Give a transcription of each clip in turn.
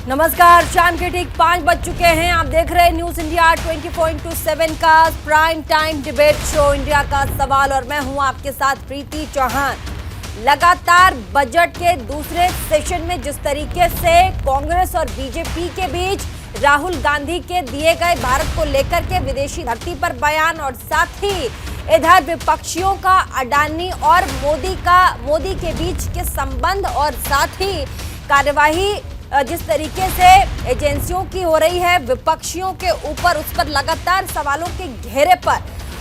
नमस्कार, शाम के ठीक 5 बज चुके हैं। आप देख रहे हैं न्यूज इंडिया 24/7 का prime time debate show India का सवाल और मैं हूं आपके साथ प्रीति चौहान। लगातार बजट के दूसरे सेशन में जिस तरीके से कांग्रेस और बीजेपी के बीच राहुल गांधी के दिए गए भारत को लेकर के विदेशी धरती पर बयान और साथ ही इधर विपक्षियों का अडानी और मोदी के बीच के संबंध और साथ ही कार्यवाही जिस तरीके से एजेंसियों की हो रही है विपक्षियों के ऊपर, उस पर लगातार सवालों के घेरे पर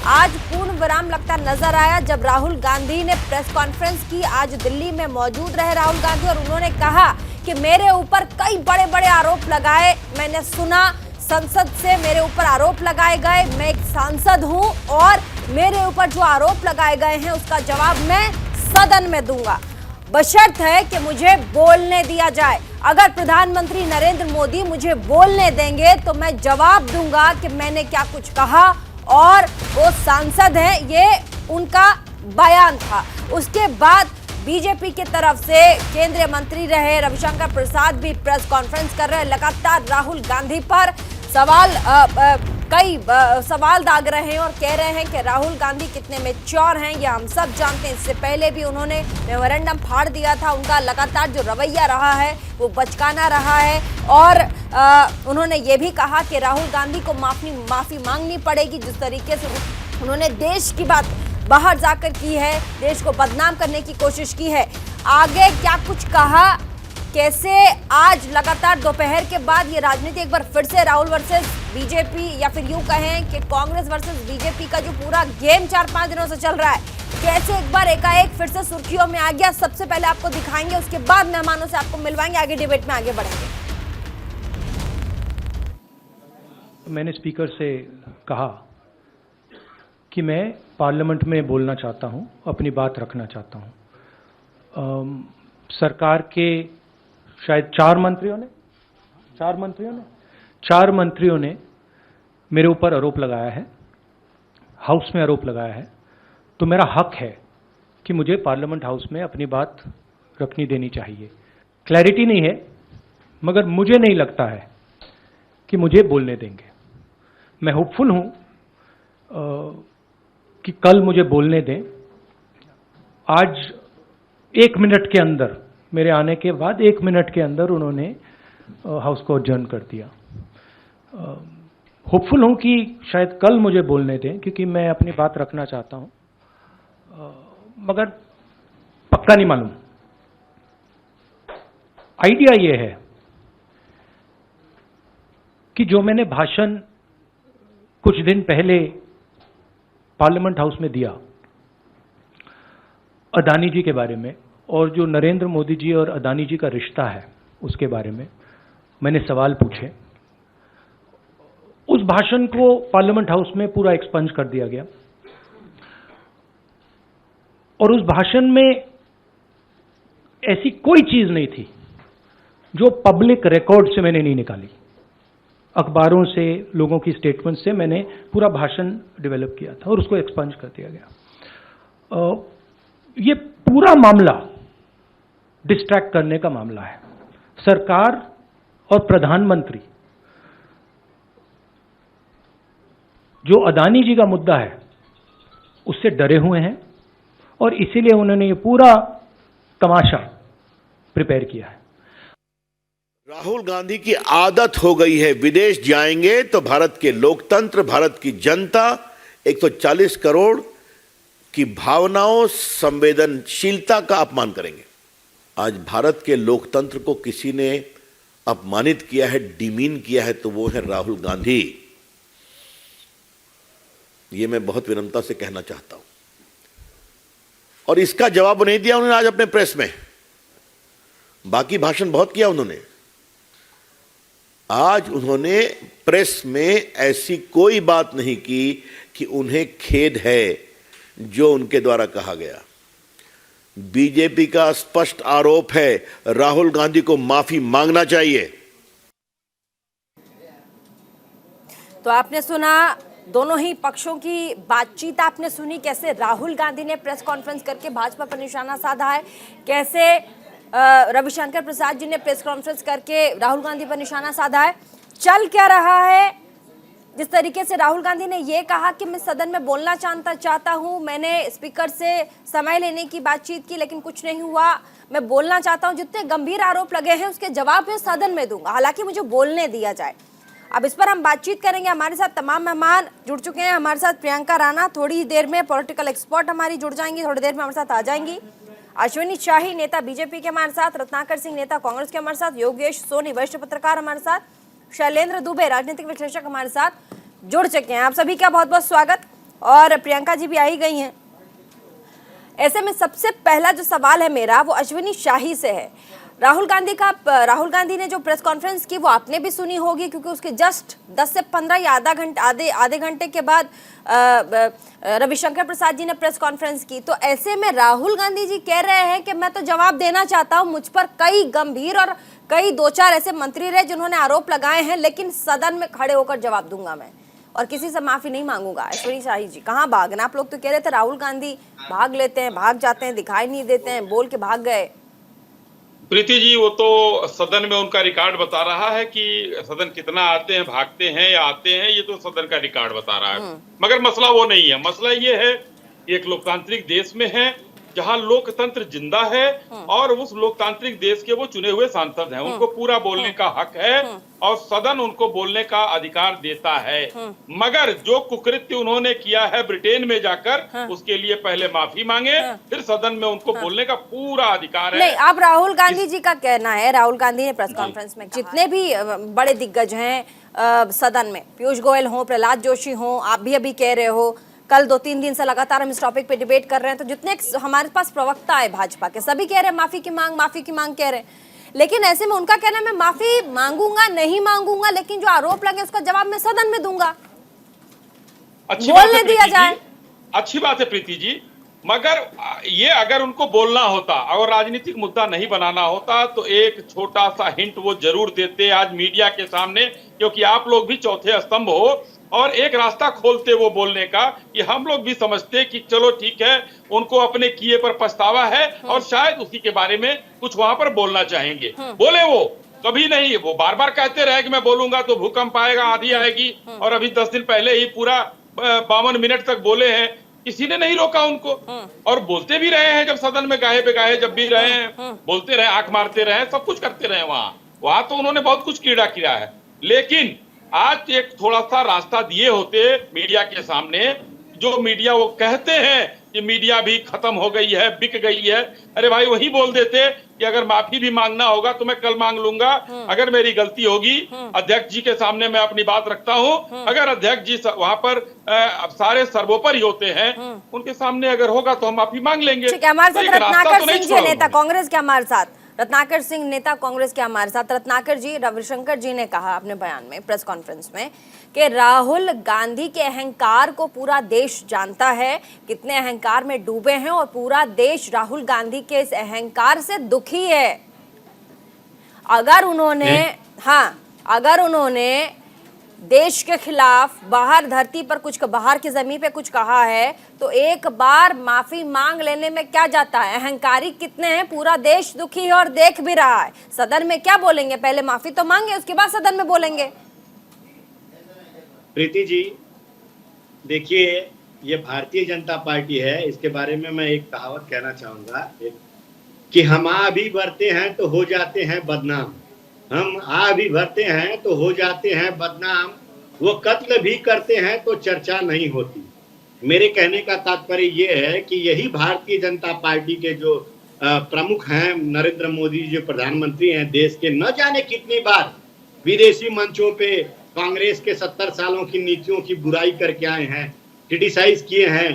आज पूर्ण विराम लगता नजर आया जब राहुल गांधी ने प्रेस कॉन्फ्रेंस की। आज दिल्ली में मौजूद रहे राहुल गांधी और उन्होंने कहा कि मेरे ऊपर कई बड़े बड़े आरोप लगाए, मैंने सुना, संसद से मेरे ऊपर आरोप लगाए गए, मैं एक सांसद हूं और मेरे ऊपर जो आरोप लगाए गए हैं उसका जवाब मैं सदन में दूंगा, बशर्त है कि मुझे बोलने दिया जाए। अगर प्रधानमंत्री नरेंद्र मोदी मुझे बोलने देंगे तो मैं जवाब दूंगा कि मैंने क्या कुछ कहा और वो सांसद हैं, ये उनका बयान था। उसके बाद बीजेपी की तरफ से केंद्रीय मंत्री रहे रविशंकर प्रसाद भी प्रेस कॉन्फ्रेंस कर रहे हैं। लगातार राहुल गांधी पर कई सवाल दाग रहे हैं और कह रहे हैं कि राहुल गांधी कितने मैच्योर हैं, ये हम सब जानते हैं। इससे पहले भी उन्होंने मेमोरेंडम फाड़ दिया था। उनका लगातार जो रवैया रहा है वो बचकाना रहा है और उन्होंने ये भी कहा कि राहुल गांधी को माफी मांगनी पड़ेगी। जिस तरीके से उन्होंने देश की बात बाहर जाकर की है, देश को बदनाम करने की कोशिश की है। आगे क्या कुछ कहा, कैसे आज लगातार दोपहर के बाद ये राजनीति एक बार फिर से राहुल वर्सेस बीजेपी या फिर यूं कहें कि कांग्रेस वर्सेस बीजेपी का जो पूरा गेम 4-5 दिनों से चल रहा है, कैसे एक बार एकाएक फिर से सुर्खियों में आ गया, सबसे पहले आपको दिखाएंगे, उसके बाद मेहमानों से आपको मिलवाएंगे, आगे डिबेट में आगे बढ़ेंगे। मैंने स्पीकर से कहा कि मैं पार्लियामेंट में बोलना चाहता हूं, अपनी बात रखना चाहता हूं। सरकार के शायद चार मंत्रियों ने मेरे ऊपर आरोप लगाया है, हाउस में आरोप लगाया है, तो मेरा हक है कि मुझे पार्लियामेंट हाउस में अपनी बात रखनी देनी चाहिए। क्लैरिटी नहीं है, मगर मुझे नहीं लगता है कि मुझे बोलने देंगे। मैं होपफुल हूं कि कल मुझे बोलने दें। आज 1 मिनट के अंदर, मेरे आने के बाद 1 मिनट के अंदर उन्होंने हाउस को अडजर्न कर दिया। होपफुल हूं कि शायद कल मुझे बोलने दें, क्योंकि मैं अपनी बात रखना चाहता हूं, मगर पक्का नहीं मालूम। आइडिया यह है कि जो मैंने भाषण कुछ दिन पहले पार्लियामेंट हाउस में दिया अडानी जी के बारे में और जो नरेंद्र मोदी जी और अडानी जी का रिश्ता है उसके बारे में मैंने सवाल पूछे। उस भाषण को पार्लियामेंट हाउस में पूरा एक्सपंज कर दिया गया और उस भाषण में ऐसी कोई चीज नहीं थी जो पब्लिक रिकॉर्ड से मैंने नहीं निकाली। अखबारों से, लोगों की स्टेटमेंट से मैंने पूरा भाषण डेवलप किया था और उसको एक्सपंज कर दिया गया। ये पूरा मामला डिस्ट्रैक्ट करने का मामला है। सरकार और प्रधानमंत्री जो अडानी जी का मुद्दा है उससे डरे हुए हैं और इसीलिए उन्होंने ये पूरा तमाशा प्रिपेयर किया है। राहुल गांधी की आदत हो गई है, विदेश जाएंगे तो भारत के लोकतंत्र, भारत की जनता, 140 करोड़ की भावनाओं, संवेदनशीलता का अपमान करेंगे। आज भारत के लोकतंत्र को किसी ने अपमानित किया है, डिमीन किया है, तो वो है राहुल गांधी। ये मैं बहुत विनम्रता से कहना चाहता हूं और इसका जवाब नहीं दिया उन्होंने आज अपने प्रेस में। बाकी भाषण बहुत किया उन्होंने, आज उन्होंने प्रेस में ऐसी कोई बात नहीं की कि उन्हें खेद है जो उनके द्वारा कहा गया। बीजेपी का स्पष्ट आरोप है, राहुल गांधी को माफी मांगना चाहिए। तो आपने सुना दोनों ही पक्षों की बातचीत, आपने सुनी कैसे राहुल गांधी ने प्रेस कॉन्फ्रेंस करके भाजपा पर निशाना साधा है, कैसे रविशंकर प्रसाद जी ने प्रेस कॉन्फ्रेंस करके राहुल गांधी पर निशाना साधा है। चल क्या रहा है? जिस तरीके से राहुल गांधी ने ये कहा कि मैं सदन में बोलना चाहता हूं, मैंने स्पीकर से समय लेने की बातचीत की लेकिन कुछ नहीं हुआ, मैं बोलना चाहता हूं, जितने गंभीर आरोप लगे हैं उसके जवाब मैं सदन में दूंगा, हालांकि मुझे बोलने दिया जाए। अब इस पर हम बातचीत करेंगे। हमारे साथ तमाम मेहमान जुड़ चुके हैं। हमारे साथ प्रियंका राणा थोड़ी ही देर में, पॉलिटिकल एक्सपर्ट हमारी जुड़ जाएंगी, थोड़ी देर में हमारे साथ आ जाएंगी। अश्विनी शाही नेता बीजेपी के हमारे साथ, रत्नाकर सिंह नेता कांग्रेस के हमारे साथ, योगेश सोनी वरिष्ठ पत्रकार हमारे साथ, शैलेंद्र दुबे राजनीतिक विश्लेषक हमारे साथ जुड़ चुके हैं। आप सभी का बहुत बहुत स्वागत। और प्रियंका जी भी आ ही गई हैं। ऐसे में सबसे पहला जो सवाल है मेरा वो अश्विनी शाही से है। राहुल गांधी ने जो प्रेस कॉन्फ्रेंस की वो आपने भी सुनी होगी, क्योंकि उसके जस्ट 10 से 15 या आधे घंटे के बाद रविशंकर प्रसाद जी ने प्रेस कॉन्फ्रेंस की। तो ऐसे में राहुल गांधी जी कह रहे हैं कि मैं तो जवाब देना चाहता हूं, मुझ पर कई गंभीर और कई 2-4 ऐसे मंत्री रहे जिन्होंने आरोप लगाए हैं, लेकिन सदन में खड़े होकर जवाब दूंगा मैं और किसी से माफी नहीं मांगूंगा। अश्विनी शाही जी, कहाँ भागना? आप लोग तो कह रहे थे राहुल गांधी भाग लेते हैं, भाग जाते हैं, दिखाई नहीं देते हैं, बोल के भाग गए। प्रीति जी, वो तो सदन में उनका रिकॉर्ड बता रहा है कि सदन कितना आते हैं, भागते हैं या आते हैं, ये तो सदन का रिकॉर्ड बता रहा है। मगर मसला वो नहीं है। मसला ये है, एक लोकतांत्रिक देश में है जहां लोकतंत्र जिंदा है और उस लोकतांत्रिक देश के वो चुने हुए सांसद हैं, उनको पूरा बोलने का हक है और सदन उनको बोलने का अधिकार देता है। मगर जो कुकृत्य उन्होंने किया है ब्रिटेन में जाकर, उसके लिए पहले माफी मांगे, फिर सदन में उनको बोलने का पूरा अधिकार है। नहीं, अब राहुल गांधी जी का कहना है, राहुल गांधी ने प्रेस कॉन्फ्रेंस में जितने भी बड़े दिग्गज हैं सदन में, पीयूष गोयल हो, प्रहलाद जोशी हो, आप भी अभी कह रहे हो, कल 2-3 दिन से लगातार हम इस टॉपिक पे डिबेट कर रहे हैं, तो जितने हमारे पास प्रवक्ता है भाजपा के, सभी कह रहे हैं माफी की मांग कह रहे हैं। लेकिन ऐसे में उनका कहना है मैं माफी मांगूंगा, नहीं मांगूंगा, लेकिन जो आरोप लगे उसका जवाब मैं सदन में दूंगा, बोलने दिया जाए। अच्छी बात है प्रीति जी, मगर ये अगर उनको बोलना होता और राजनीतिक मुद्दा नहीं बनाना होता तो एक छोटा सा हिंट वो जरूर देते आज मीडिया के सामने, क्योंकि आप लोग भी चौथे स्तंभ हो, और एक रास्ता खोलते वो बोलने का कि हम लोग भी समझते कि चलो ठीक है, उनको अपने किए पर पछतावा है और शायद उसी के बारे में कुछ वहां पर बोलना चाहेंगे। बोले वो कभी नहीं, वो बार बार कहते रहे कि मैं बोलूंगा तो भूकंप आएगा, आंधी आएगी, और अभी 10 दिन पहले ही पूरा 52 मिनट तक बोले हैं, किसी ने नहीं रोका उनको, और बोलते भी रहे हैं जब सदन में गाहे पे गाहे जब भी रहे हैं, बोलते रहे, आंख मारते रहे, सब कुछ करते रहे। वहां तो उन्होंने बहुत कुछ कीड़ा किया है, लेकिन आज एक थोड़ा सा रास्ता दिए होते मीडिया के सामने। जो मीडिया वो कहते हैं कि मीडिया भी खत्म हो गई है, बिक गई है, अरे भाई वही बोल देते कि अगर माफी भी मांगना होगा तो मैं कल मांग लूंगा, अगर मेरी गलती होगी अध्यक्ष जी के सामने मैं अपनी बात रखता हूं, अगर अध्यक्ष जी वहां पर सारे सर्वोपरि होते हैं, उनके सामने अगर होगा तो हम माफी मांग लेंगे। हमारे साथ रत्नाकर सिंह जी नेता कांग्रेस के हमारे साथ, रत्नाकर सिंह नेता कांग्रेस के हमारे साथ। रत्नाकर जी, रविशंकर जी ने कहा अपने बयान में, प्रेस कॉन्फ्रेंस में, कि राहुल गांधी के अहंकार को पूरा देश जानता है, कितने अहंकार में डूबे हैं, और पूरा देश राहुल गांधी के इस अहंकार से दुखी है। अगर उन्होंने देश के खिलाफ बाहर धरती पर कुछ, बाहर की जमीन पे कुछ कहा है तो एक बार माफी मांग लेने में क्या जाता है? अहंकारी कितने हैं, पूरा देश दुखी है और देख भी रहा है। सदन में क्या बोलेंगे? पहले माफी तो मांगे, उसके बाद सदन में बोलेंगे। प्रीति जी, देखिए, ये भारतीय जनता पार्टी है, इसके बारे में मैं एक कहावत कहना चाहूंगा कि हम आ भी बढ़ते हैं तो हो जाते हैं बदनाम, हम आ भी भरते हैं तो हो जाते हैं बदनाम, वो कत्ल भी करते हैं तो चर्चा नहीं होती। मेरे कहने का तात्पर्य ये है कि यही भारतीय जनता पार्टी के जो प्रमुख हैं, नरेंद्र मोदी जो प्रधानमंत्री हैं देश के, न जाने कितनी बार विदेशी मंचों पे कांग्रेस के 70 सालों की नीतियों की बुराई करके आए हैं, क्रिटिसाइज किए हैं।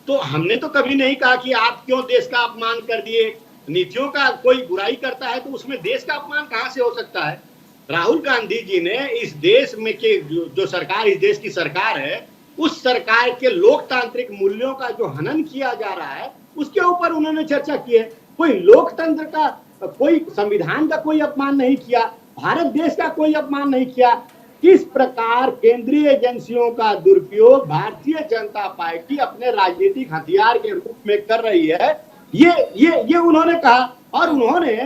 तो हमने तो कभी नहीं कहा कि आप क्यों देश का अपमान कर दिए। नीतियों का कोई बुराई करता है तो उसमें देश का अपमान कहां से हो सकता है? राहुल गांधी जी ने इस देश में के जो सरकार, इस देश की सरकार है, उस सरकार के लोकतांत्रिक मूल्यों का जो हनन किया जा रहा है उसके ऊपर उन्होंने चर्चा की है। कोई लोकतंत्र का, कोई संविधान का कोई अपमान नहीं किया, भारत देश का कोई अपमान नहीं किया। किस प्रकार केंद्रीय एजेंसियों का दुरुपयोग भारतीय जनता पार्टी अपने राजनीतिक हथियार के रूप में कर रही है, ये उन्होंने कहा। और उन्होंने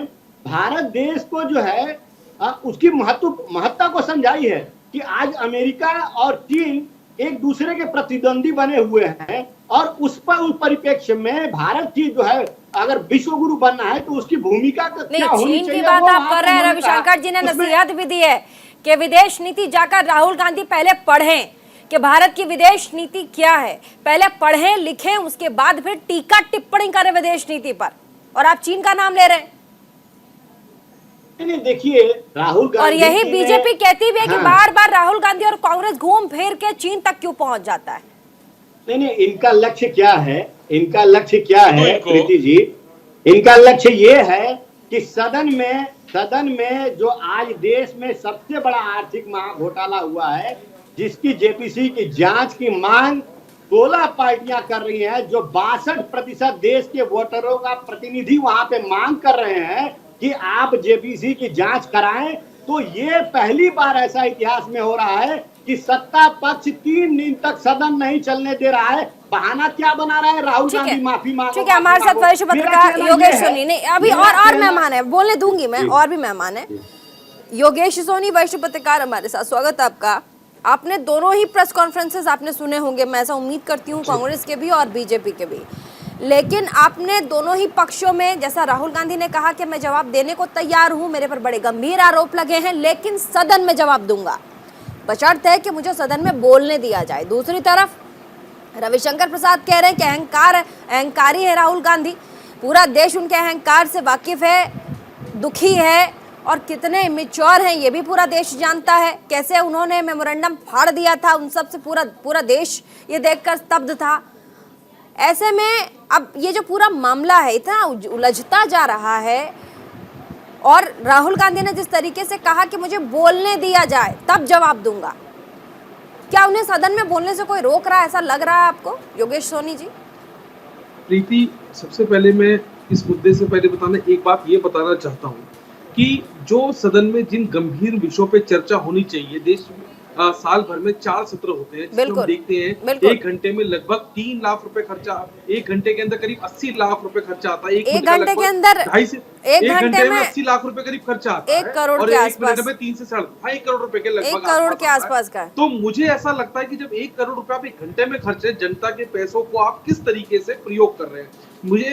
भारत देश को जो है उसकी महत्ता को समझाई है कि आज अमेरिका और चीन एक दूसरे के प्रतिद्वंदी बने हुए हैं और उस परिप्रेक्ष्य में भारत की जो है अगर विश्व गुरु बनना है तो उसकी भूमिका क्या होनी चाहिए। चीन की बात आप कर रहे हैं, रविशंकर जी ने नसीहत भी दी है कि विदेश नीति जाकर राहुल गांधी पहले पढ़ें कि भारत की विदेश नीति क्या है, पहले पढ़ें लिखें, उसके बाद फिर टीका टिप्पणी करें विदेश नीति पर, और आप चीन का नाम ले रहे हैं। नहीं देखिए, राहुल गांधी और यही बीजेपी कहती भी है कि बार बार राहुल गांधी और कांग्रेस घूम फिर के चीन तक क्यों पहुंच जाता है। नहीं, इनका लक्ष्य क्या है, इनका लक्ष्य क्या है प्रीति जी, इनका लक्ष्य ये है कि सदन में जो आज देश में सबसे बड़ा आर्थिक महाघोटाला हुआ है, जिसकी जेपीसी की जांच की मांग 16 पार्टियां कर रही हैं, जो 62% देश के वोटरों का प्रतिनिधि वहां पे मांग कर रहे हैं कि आप जेपीसी की जांच कराएं, तो ये पहली बार ऐसा इतिहास में हो रहा है कि सत्ता पक्ष 3 दिन तक सदन नहीं चलने दे रहा है। बहाना क्या बना रहा है राहुल गांधी, माफी मांगो। ठीक है, हमारे साथ वरिष्ठ पत्रकार योगेश सोनी ने अभी और मेहमान है, बोलने दूंगी मैं, और भी मेहमान है। योगेश सोनी वरिष्ठ पत्रकार हमारे साथ, स्वागत है आपका। आपने दोनों ही प्रेस कॉन्फ्रेंसेस आपने सुने होंगे, मैं ऐसा उम्मीद करती हूँ, कांग्रेस के भी और बीजेपी के भी, लेकिन आपने दोनों ही पक्षों में, जैसा राहुल गांधी ने कहा कि मैं जवाब देने को तैयार हूं, मेरे पर बड़े गंभीर आरोप लगे हैं, लेकिन सदन में जवाब दूंगा, बशर्त है कि मुझे सदन में बोलने दिया जाए। दूसरी तरफ रविशंकर प्रसाद कह रहे हैं कि अहंकारी है राहुल गांधी, पूरा देश उनके अहंकार से वाकिफ है, दुखी है, और कितने इमेच्योर हैं ये भी पूरा देश जानता है। कैसे उन्होंने मेमोरेंडम फाड़ दिया था, उन सब से पूरा देश ये देखकर स्तब्ध था। ऐसे में अब ये जो पूरा मामला है इतना उलझता जा रहा है, और राहुल गांधी ने जिस तरीके से कहा कि मुझे बोलने दिया जाए तब जवाब दूंगा, क्या उन्हें सदन में बोलने से कोई रोक रहा है, ऐसा लग रहा है आपको योगेश सोनी जी? प्रीति, सबसे पहले मैं इस मुद्दे से पहले एक बात ये बताना चाहता हूँ कि जो सदन में जिन गंभीर विषयों पे चर्चा होनी चाहिए, देश साल भर में 4 सत्र होते हैं, जिसमें हम देखते हैं 1 घंटे में लगभग 3 लाख रुपए खर्चा, 1 घंटे के अंदर करीब 80 लाख रुपए खर्चा आता है। 1 घंटे के अंदर 1 घंटे में 80 लाख रुपए करीब खर्चा आता है, 1 करोड़ और के 1 मिनट में 3 से 1.5 करोड़ रुपए के लगभग 1 करोड़ के आसपास का। तो मुझे ऐसा लगता है कि जब 1 करोड़ रुपए आप 1 घंटे में खर्चे, जनता के पैसों को आप किस तरीके से प्रयोग कर रहे हैं।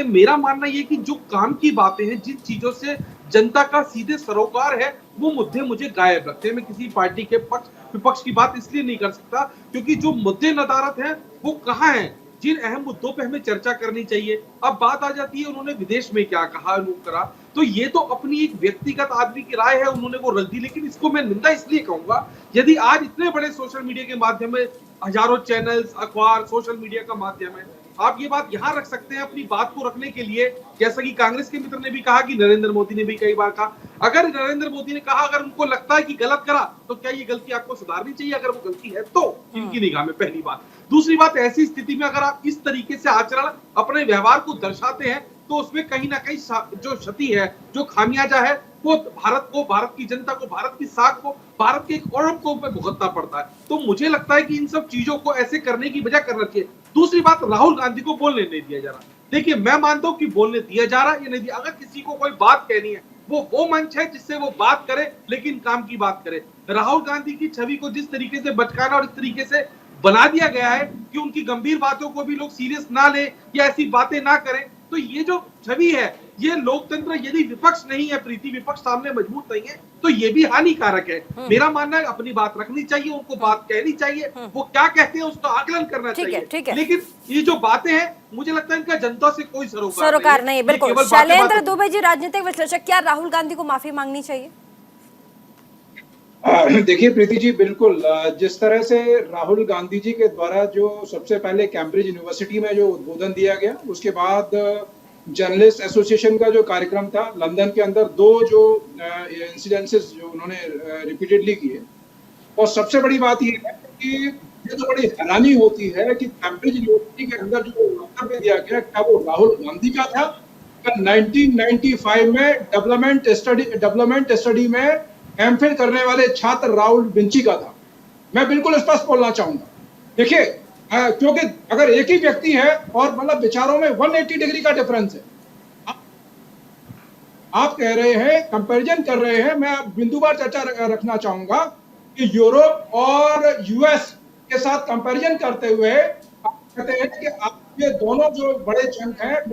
मेरा मानना ये कि जो काम की बातें हैं, जिन चीजों से जनता का सीधे सरोकार है, वो मुद्दे मुझे गायब लगते हैं। मैं किसी पार्टी के पक्ष विपक्ष की बात इसलिए नहीं कर सकता क्योंकि जो मुद्दे नदारत हैं वो कहाँ हैं, जिन अहम मुद्दों पे हमें चर्चा करनी चाहिए। अब बात आ जाती है उन्होंने विदेश में क्या कहा, करा, तो ये तो अपनी एक व्यक्तिगत आदमी की राय है, उन्होंने वो रख दी, लेकिन इसको मैं निंदा इसलिए कहूंगा, यदि आज इतने बड़े सोशल मीडिया के माध्यम में, हजारों चैनल्स, अखबार, सोशल मीडिया का माध्यम है, आप ये बात यहाँ रख सकते हैं अपनी बात को रखने के लिए, जैसा कि कांग्रेस के मित्र ने भी कहा, कि नरेंद्र मोदी ने भी कई बार कहा। अगर नरेंद्र मोदी ने कहा, अगर उनको लगता है कि गलत करा, तो क्या ये गलती आपको सुधारनी चाहिए? अगर वो गलती है तो इनकी निगाह में, पहली बात। दूसरी बात, ऐसी स्थिति में अगर आप इस तरीके से आचरण, अपने व्यवहार को दर्शाते हैं, तो उसमें कहीं ना कहीं जो क्षति है, जो खामियाजा है, वो भारत को, भारत की जनता को, भारत की साख को, भारत के एक औरत को भुगतना पड़ता है। तो मुझे लगता है कि इन सब चीजों को ऐसे करने की बजाय करना चाहिए। दूसरी बात, राहुल गांधी को बोलने नहीं दिया जा रहा। देखिए, मैं मानता हूं कि बोलने दिया जा रहा है या नहीं दिया। अगर किसी को कोई बात कहनी है, वो मंच है जिससे वो बात करे, लेकिन काम की बात करे। राहुल गांधी की छवि को जिस तरीके से भटकाना और इस तरीके से बना दिया गया है कि उनकी गंभीर बातों को भी लोग सीरियस ना ले या ऐसी बातें ना करें, तो ये जो छवि है, ये लोकतंत्र, यदि विपक्ष नहीं है प्रीति, विपक्ष सामने मजबूत नहीं है, तो ये भी हानिकारक है। मेरा मानना है अपनी बात रखनी चाहिए, उनको बात कहनी चाहिए, वो क्या कहते हैं उसका आकलन करना चाहिए। लेकिन ये जो बातें हैं, मुझे लगता है इनका जनता से कोई सरोकार नहीं। बिल्कुल। शैलेंद्र दुबे जी, राजनीतिक विश्लेषक, क्या राहुल गांधी को माफी मांगनी चाहिए? देखिए प्रीति जी, बिल्कुल, जिस तरह से राहुल गांधी जी के द्वारा जो सबसे पहले कैम्ब्रिज यूनिवर्सिटी में जो उद्बोधन दिया गया, उसके बाद जर्नलिस्ट एसोसिएशन का जो कार्यक्रम था लंदन के अंदर, 2 जो इंसिडेंसेस जो उन्होंने रिपीटेडली किए, और सबसे बड़ी बात ये है कि ये तो बड़ी हैरानी होती है कि कैम्ब्रिज यूनिवर्सिटी के अंदर जो वक्तव्य दिया गया, क्या वो राहुल गांधी का था? 1995 में डेवलपमेंट स्टडी में एमफिल करने वाले छात्र राहुल विंची का था। मैं बिल्कुल स्पष्ट बोलना चाहूंगा। देखिए, क्योंकि अगर एक ही व्यक्ति है और मतलब विचारों में 180 डिग्री का डिफरेंस है, आप कह रहे हैं, कंपैरिजन कर रहे हैं, मैं बिंदुवार चर्चा रखना चाहूंगा कि यूरोप और यूएस के साथ कंपैरिजन करते हुए आप कहते हैं कि आप ये दोनों जो बड़े चंक हैं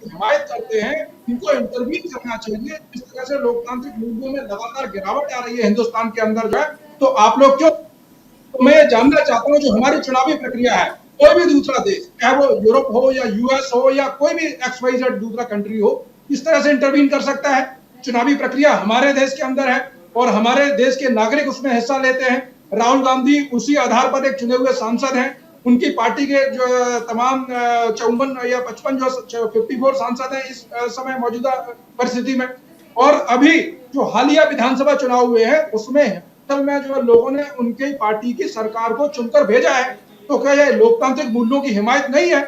हिमायत करते हैं, इनको इंटरवीन करना चाहिए। इस तरह से लोकतांत्रिक मूल्यों में लगातार गिरावट आ रही है हिंदुस्तान के अंदर जो है, तो आप लोग क्यों? तो मैं जानना चाहता हूं जो हमारी चुनावी प्रक्रिया है, कोई भी दूसरा देश, चाहे वो यूरोप हो या यूएस हो या कोई भी XYZ दूसरा कंट्री हो, इस तरह से इंटरवीन कर सकता है? चुनावी प्रक्रिया हमारे देश के अंदर है और हमारे देश के नागरिक उसमें हिस्सा लेते हैं। राहुल गांधी उसी आधार पर एक चुने हुए सांसद हैं। उनकी पार्टी के जो तमाम 54 या 55 जो 54 सांसद हैं इस समय मौजूदा परिस्थिति में, और अभी जो हालिया विधानसभा चुनाव हुए हैं उसमें में जो लोगों ने उनकी पार्टी की सरकार को चुनकर भेजा है, तो क्या यह लोकतांत्रिक मूल्यों की हिमायत नहीं है?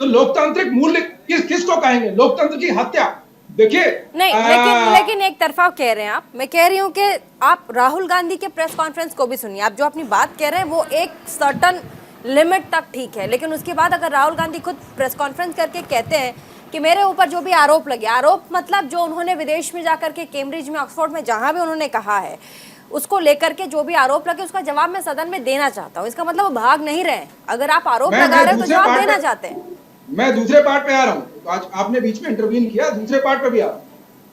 तो लोकतांत्रिक मूल्य किसको कहेंगे? लोकतंत्र की हत्या। देखिए नहीं, लेकिन एक तरफा कह रहे हैं आप। मैं कह रही हूँ कि आप राहुल गांधी के प्रेस कॉन्फ्रेंस को भी सुनिए। आप जो अपनी बात कह रहे हैं वो एक सर्टन लिमिट तक ठीक है, लेकिन उसके बाद अगर राहुल गांधी खुद प्रेस कॉन्फ्रेंस करके कहते हैं कि मेरे ऊपर जो भी आरोप लगे, आरोप मतलब जो उन्होंने विदेश में जाकर के कैम्ब्रिज में, ऑक्सफोर्ड में, जहां भी उन्होंने कहा है, उसको लेकर के जो भी आरोप लगे उसका जवाब मैं सदन में देना चाहता हूं। इसका मतलब वो भाग नहीं रहे। अगर आप आरोप लगा रहे हो तो जवाब देना चाहते हैं। मैं दूसरे पार्ट पे आ रहा हूँ, आज आपने बीच में इंटरवीन किया, दूसरे पार्ट पे भी आ रहा हूँ।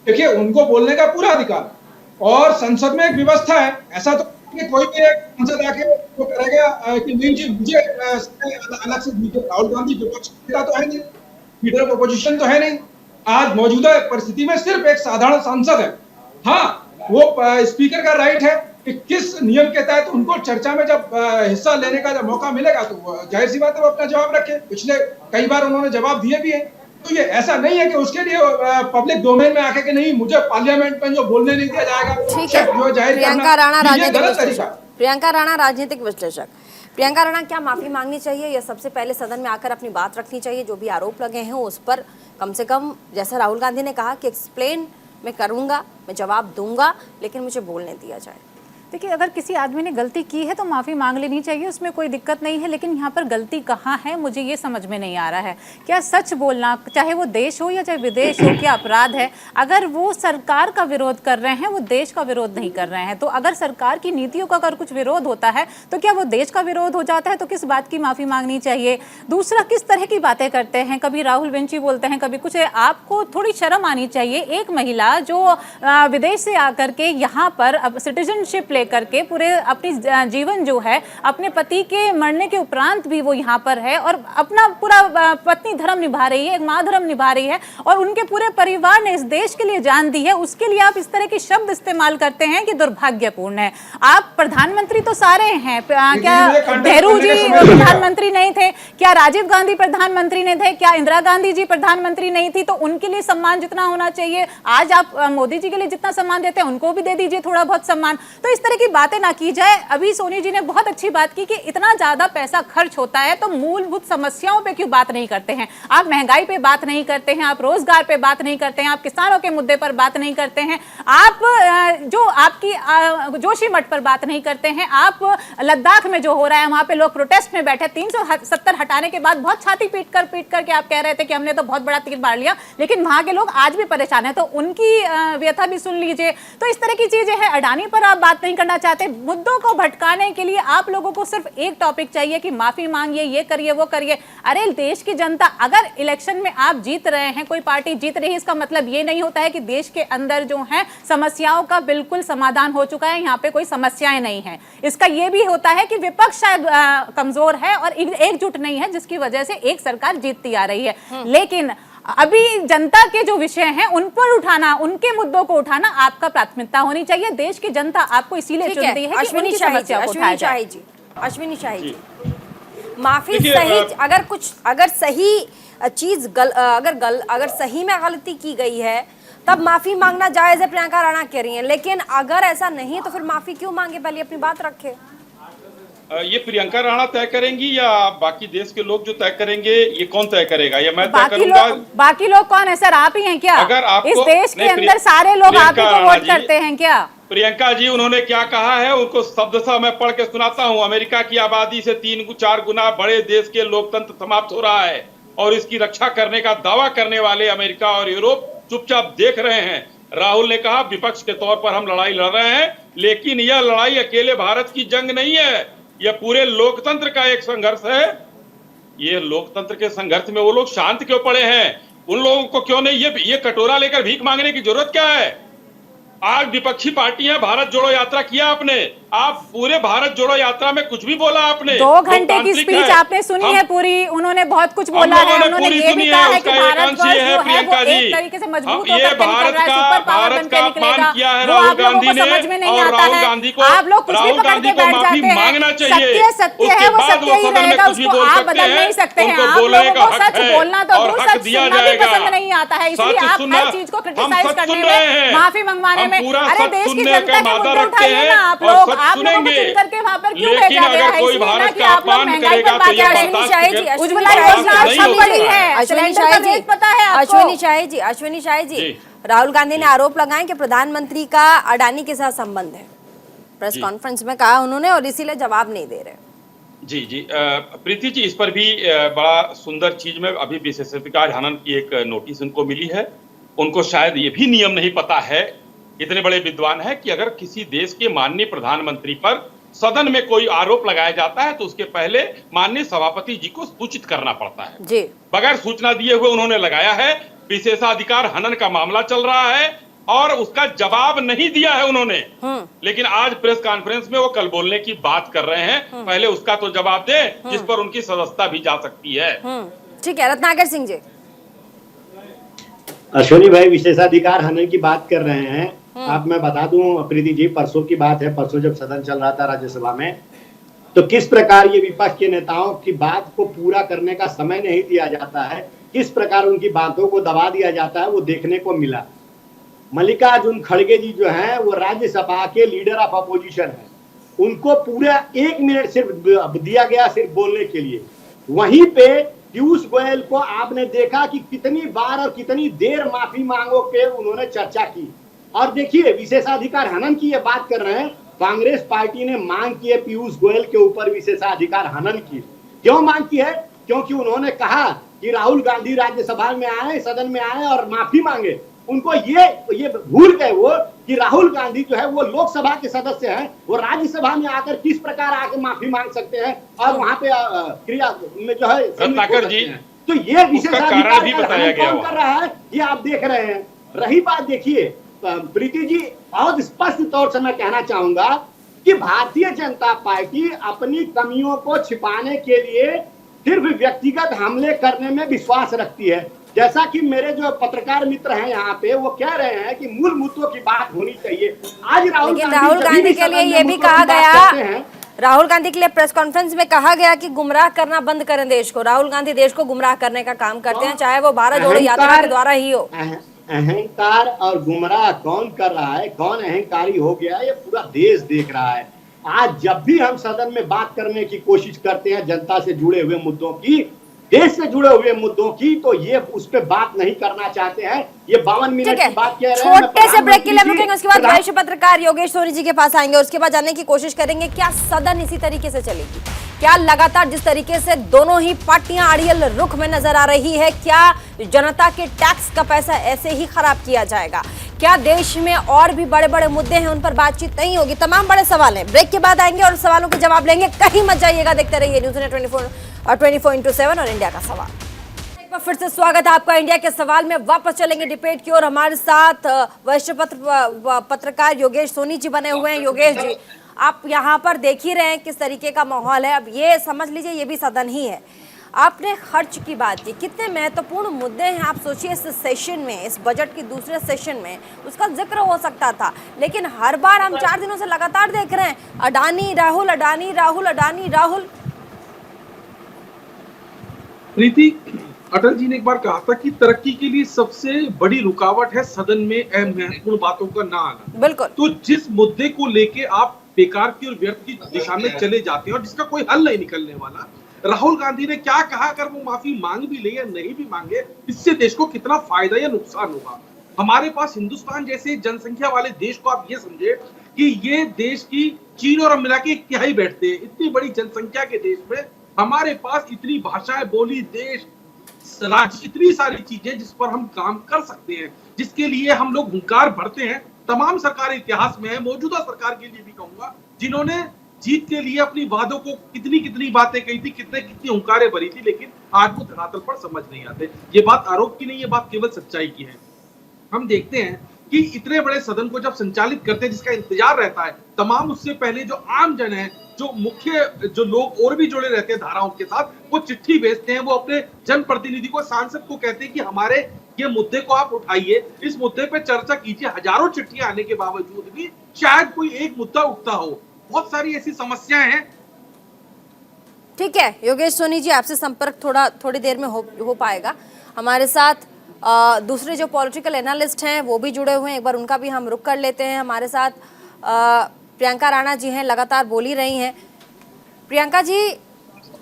देखिए, उनको बोलने का पूरा अधिकार और संसद में एक व्यवस्था है। ऐसा तो कि कोई भी एक संसद आके वो करेगा कि नहीं जी मुझे अलग से राहुल गांधी विपक्ष नेता तो है नहीं, लीडर ऑफ अपोजिशन तो है नहीं। आज मौजूदा परिस्थिति में सिर्फ एक साधारण सांसद है। हाँ, वो स्पीकर का राइट है कि किस नियम के तहत उनको चर्चा में जब हिस्सा लेने का जब मौका मिलेगा तो जाहिर सी बात है वो अपना जवाब रखे। पिछले कई बार उन्होंने जवाब दिए भी हैं। तो ये ऐसा नहीं है कि उसके लिए पब्लिक डोमेन में आके कि नहीं मुझे पार्लियामेंट में जो बोलने नहीं दिया जाएगा, ठीक है। जो जाहिर प्रियंका राणा राजनीतिक विश्लेषक। प्रियंका राणा, क्या माफी मांगनी चाहिए या सबसे पहले सदन में आकर अपनी बात रखनी चाहिए? जो भी आरोप लगे हैं उस पर कम से कम, जैसा राहुल गांधी ने कहा कि एक्सप्लेन मैं करूंगा, मैं जवाब दूंगा, लेकिन मुझे बोलने दिया जाए। देखिए, अगर किसी आदमी ने गलती की है तो माफ़ी मांग लेनी चाहिए, उसमें कोई दिक्कत नहीं है। लेकिन यहाँ पर गलती कहाँ है मुझे ये समझ में नहीं आ रहा है। क्या सच बोलना, चाहे वो देश हो या चाहे विदेश हो, क्या अपराध है? अगर वो सरकार का विरोध कर रहे हैं, वो देश का विरोध नहीं कर रहे हैं, तो अगर सरकार की नीतियों का अगर कुछ विरोध होता है तो क्या वो देश का विरोध हो जाता है? तो किस बात की माफ़ी मांगनी चाहिए? दूसरा, किस तरह की बातें करते हैं, कभी राहुल विंची बोलते हैं, कभी कुछ। आपको थोड़ी शर्म आनी चाहिए। एक महिला जो विदेश से आकर के यहाँ पर अब सिटीजनशिप लेकर के पूरे अपनी जीवन जो है अपने पति के मरने के उपरांत भी वो यहाँ पर है और अपना पूरा पत्नी धर्म निभा रही है, एक माँ धर्म निभा रही है, और उनके पूरे परिवार ने इस देश के लिए जान दी है। उसके लिए आप इस तरह के शब्द इस्तेमाल करते हैं कि दुर्भाग्यपूर्ण है। आप प्रधानमंत्री तो सारे हैं, क्या नेहरू जी प्रधानमंत्री नहीं थे? क्या राजीव गांधी प्रधानमंत्री नहीं थे? क्या इंदिरा गांधी जी प्रधानमंत्री नहीं थी? तो उनके लिए सम्मान जितना होना चाहिए, आज आप मोदी जी के लिए जितना सम्मान देते हैं उनको भी दे दीजिए थोड़ा बहुत सम्मान। तो इस तरह की बातें ना की जाए। अभी सोनी जी ने बहुत अच्छी बात की कि इतना ज्यादा पैसा खर्च होता है तो मूलभूत समस्याओं पे क्यों बात नहीं करते हैं? आप महंगाई पे बात नहीं करते हैं, आप रोजगार पे बात नहीं करते हैं, आप किसानों के मुद्दे पर बात नहीं करते हैं, आप जो आपकी जोशीमठ पर बात नहीं करते हैं, आप लद्दाख में जो हो रहा है वहां पे लोग प्रोटेस्ट में बैठे, 370 हटाने के बाद बहुत छाती पीट कर के आप कह रहे थे कि हमने तो बहुत बड़ा तीर मार लिया, लेकिन वहां के लोग आज भी परेशान है, तो उनकी व्यथा भी सुन लीजिए। तो इस तरह की चीजें हैं। अडानी पर आप बात नहीं करना चाहते। मुद्दों को भटकाने के लिए आप लोगों को सिर्फ एक टॉपिक चाहिए कि माफी मांगिए, ये करिए, वो करिए। अरे देश की जनता, अगर इलेक्शन में आप जीत रहे हैं, कोई पार्टी जीत रही है, इसका मतलब ये नहीं होता है कि देश के अंदर जो है समस्याओं का बिल्कुल समाधान हो चुका है, यहाँ पे कोई समस्याएं नहीं है। इसका ये भी होता है कि विपक्ष शायद कमजोर है और एकजुट नहीं है, जिसकी वजह से एक सरकार जीतती आ रही है। लेकिन अभी जनता के जो विषय हैं उन पर उठाना, उनके मुद्दों को उठाना आपका प्राथमिकता होनी चाहिए। देश की जनता आपको इसीलिए चुनती है कि उनकी समस्या को उठाया जाए। अश्विनी शाही जी, माफी सही, अगर सही चीज अगर सही में गलती की गई है तब माफी मांगना जायज है, प्रियंका राणा कह रही हैं। लेकिन अगर ऐसा नहीं तो फिर माफी क्यों मांगे? पहले अपनी बात रखे। ये प्रियंका राणा तय करेंगी या बाकी देश के लोग जो तय करेंगे? ये कौन तय करेगा? या मैं तय करूंगा? बाकी लोग कौन है सर? आप ही हैं क्या? अगर आपको इस देश के अंदर सारे लोग आप ही को वोट करते हैं क्या? प्रियंका जी, उन्होंने क्या कहा है उनको शब्दशः मैं पढ़ के सुनाता हूं। अमेरिका की आबादी से 3-4 गुना बड़े देश के लोकतंत्र समाप्त हो रहा है और इसकी रक्षा करने का दावा करने वाले अमेरिका और यूरोप चुपचाप देख रहे हैं। राहुल ने कहा विपक्ष के तौर पर हम लड़ाई लड़ रहे हैं, लेकिन यह लड़ाई अकेले भारत की जंग नहीं है, यह पूरे लोकतंत्र का एक संघर्ष है। ये लोकतंत्र के संघर्ष में वो लोग शांत क्यों पड़े हैं? उन लोगों को क्यों नहीं ये कटोरा लेकर भीख मांगने की जरूरत क्या है? आज विपक्षी पार्टियां भारत जोड़ो यात्रा किया आपने, आप पूरे भारत जोड़ो यात्रा में कुछ भी बोला आपने। 2 घंटे की स्पीच आपने सुनी है पूरी, उन्होंने बहुत कुछ बोला है। उन्होंने ये भी कहा है कि भारत जो है वो एक तरीके से मजबूत होकर निकल रहा है, सुपर पावर बनकर निकलेगा। वो आप लोगों को समझ में नहीं आता है, आप लोग कुछ भी पकड़ के बैठ जाते हैं। सत्य सत्य है, वो सत्य ही रहेगा, उसको आप बदल नहीं सकते हैं। आप लोगों को सच बोलना तो दूर, सच सुनना भी पसंद नहीं आता है, इसलिए आप हर चीज को क्रिटिसाइज करने में, माफी मंगवाने में, अरे देश की जनता के मुद्दे उठाइए ना आप लोग लोगों को चुन करके वहां पर क्यों भेजा गया है? इसलिए ना कि आप लोग महंगाई पर बात कर रहे हैं। उज्ज्वला योजना सब बड़ी है, अश्विनी सिलेंडर का रेट पता है आपको? अश्विनी शाही जी, राहुल गांधी ने आरोप लगाए कि प्रधानमंत्री का अडानी के साथ संबंध है, प्रेस कॉन्फ्रेंस में कहा उन्होंने, और इसीलिए जवाब नहीं दे रहे। जी प्रीति जी, इस पर भी बड़ा सुंदर चीज में अभी विशेषाधिकार हनन की एक नोटिस उनको मिली है। उनको शायद ये भी नियम नहीं पता है, इतने बड़े विद्वान है, कि अगर किसी देश के माननीय प्रधानमंत्री पर सदन में कोई आरोप लगाया जाता है तो उसके पहले माननीय सभापति जी को सूचित करना पड़ता है जी। बगैर सूचना दिए हुए उन्होंने लगाया है। विशेषाधिकार हनन का मामला चल रहा है और उसका जवाब नहीं दिया है उन्होंने, लेकिन आज प्रेस कॉन्फ्रेंस में वो कल बोलने की बात कर रहे हैं। पहले उसका तो जवाब दे जिस पर उनकी सदस्यता भी जा सकती है। ठीक है, रत्नाकर सिंह जी। अश्विनी भाई विशेषाधिकार हनन की बात कर रहे हैं। आप मैं बता दूं प्रीति जी, परसों की बात है, परसों जब सदन चल रहा था राज्यसभा में, तो किस प्रकार ये विपक्ष के नेताओं की बात को पूरा करने का समय नहीं दिया जाता है, किस प्रकार उनकी बातों को दबा दिया जाता है, वो देखने को मिला। मल्लिकार्जुन खड़गे जी जो हैं वो राज्यसभा के लीडर ऑफ अपोजिशन है, उनको पूरा 1 मिनट सिर्फ दिया गया सिर्फ बोलने के लिए। वहीं पे पीयूष गोयल को आपने देखा कि कितनी बार और कितनी देर माफी मांगो पे उन्होंने चर्चा की। और देखिए विशेषाधिकार हनन की ये बात कर रहे हैं, कांग्रेस पार्टी ने मांग की है पीयूष गोयल के ऊपर विशेषाधिकार हनन की। क्यों मांग की है? क्योंकि उन्होंने कहा कि राहुल गांधी राज्यसभा में आए, सदन में आए और माफी मांगे। उनको ये भूल गए वो कि राहुल गांधी जो है वो लोकसभा के सदस्य हैं, वो राज्यसभा में आकर किस प्रकार आकर माफी मांग सकते हैं और वहां पे क्रिया में जो है रत्नाकर जी, तो ये विशेषाधिकार भी बताया गया कौन कर रहा है ये आप देख रहे हैं। रही बात देखिए प्रीति जी, बहुत स्पष्ट तौर से मैं कहना चाहूंगा कि भारतीय जनता पार्टी अपनी कमियों को छिपाने के लिए सिर्फ व्यक्तिगत हमले करने में विश्वास रखती है। जैसा कि मेरे जो पत्रकार मित्र हैं यहाँ पे वो कह रहे हैं कि मूल मुद्दों की बात होनी चाहिए। आज राहुल गांधी के लिए ये भी कहा गया, राहुल गांधी के लिए प्रेस कॉन्फ्रेंस में कहा गया कि गुमराह करना बंद करें देश को। राहुल गांधी देश को गुमराह करने का काम करते हैं, चाहे वो भारत जोड़ो यात्रा के द्वारा ही हो। अहंकार और गुमराह कौन कर रहा है, कौन अहंकारी हो गया, ये पूरा देश देख रहा है। आज जब भी हम सदन में बात करने की कोशिश करते हैं जनता से जुड़े हुए मुद्दों की, देश से जुड़े हुए मुद्दों की, तो ये उस पर बात नहीं करना चाहते हैं। ये 52 मिनट की बात कह रहे हैं। छोटे से ब्रेक के लिए रुकेंगे, उसके बाद वरिष्ठ पत्रकार योगेश सोनी जी के पास आएंगे। उसके बाद जानने की कोशिश करेंगे क्या सदन इसी तरीके से चलेगी, क्या लगातार जिस तरीके से दोनों ही पार्टियां अड़ियल रुख में नजर आ रही है, क्या जनता के टैक्स का पैसा ऐसे ही खराब किया जाएगा, क्या देश में और भी बड़े बड़े मुद्दे हैं उन पर बातचीत नहीं होगी। तमाम बड़े सवाल हैं। ब्रेक के बाद आएंगे और सवालों के जवाब लेंगे। कहीं मत जाइएगा, देखते रहिए न्यूज़ 24 और 24/7 और इंडिया का सवाल। एक बार फिर से स्वागत है आपका इंडिया के सवाल में। वापस चलेंगे डिबेट की और हमारे साथ वरिष्ठ पत्रकार योगेश सोनी जी बने हुए हैं। योगेश जी, आप यहाँ पर देख ही रहे हैं किस तरीके का माहौल है। अब ये समझ लीजिए ये भी सदन ही है। आपने खर्च की बात की, कितने महत्वपूर्ण मुद्दे हैं आप सोचिए इस सेशन में, इस बजट के दूसरे सेशन में उसका जिक्र हो सकता था, लेकिन हर बार हम 4 दिनों से लगातार देख रहे हैं अडानी राहुल, अडानी राहुल, अडानी राहुल। प्रीति, अटल जी ने एक बार कहा था कि तरक्की के लिए सबसे बड़ी रुकावट है सदन में अहम महत्वपूर्ण बातों का ना आना। बिल्कुल। तो जिस मुद्दे को लेके आप बेकार की और व्यर्थ की दिशा में चले जाते हैं और जिसका कोई हल नहीं निकलने वाला, राहुल गांधी ने क्या कहा, अगर वो माफी मांग भी ले या नहीं भी मांगे, इससे देश को कितना फायदा या नुकसान होगा। हमारे पास हिंदुस्तान जैसे जनसंख्या वाले देश को आप ये समझे कि ये देश की चीन और मिला के क्या ही बैठते हैं। इतनी बड़ी जनसंख्या के देश में हमारे पास इतनी भाषाएं बोली देश इतनी सारी चीजें जिस पर हम काम कर सकते हैं, जिसके लिए हम लोग हुंकार भरते हैं। तमाम सरकार इतिहास में है, मौजूदा सरकार के लिए भी कहूंगा, जिन्होंने जीत के लिए अपनी वादों को कितनी कितनी बातें कही थी, कितनी हुंकारें भरी थी, लेकिन आज वो धरातल पर समझ नहीं आते। ये बात आरोप की नहीं, ये बात केवल सच्चाई की है। हम देखते हैं कि इतने बड़े सदन को जब संचालित करते हैं, जिसका इंतजार रहता है तमाम, उससे पहले जो आम जन है, जो मुख्य जो लोग और भी जुड़े रहते हैं धाराओं के साथ, वो चिट्ठी भेजते हैं, वो अपने जनप्रतिनिधि को, सांसद को कहते हैं कि हमारे ये मुद्दे को आप उठाइए, इस मुद्दे पे चर्चा कीजिए। हजारों चिट्ठियां आने के बावजूद भी शायद कोई एक मुद्दा उठता हो। बहुत सारी ऐसी समस्याएं हैं। ठीक है योगेश सोनी जी, आपसे संपर्क थोड़ी देर में हो पाएगा। हमारे साथ दूसरे जो पॉलिटिकल एनालिस्ट हैं वो भी जुड़े हुए हैं, एक बार उनका भी हम रुख कर लेते हैं। हमारे साथ प्रियंका राणा जी हैं, लगातार बोल ही रही हैं। प्रियंका जी,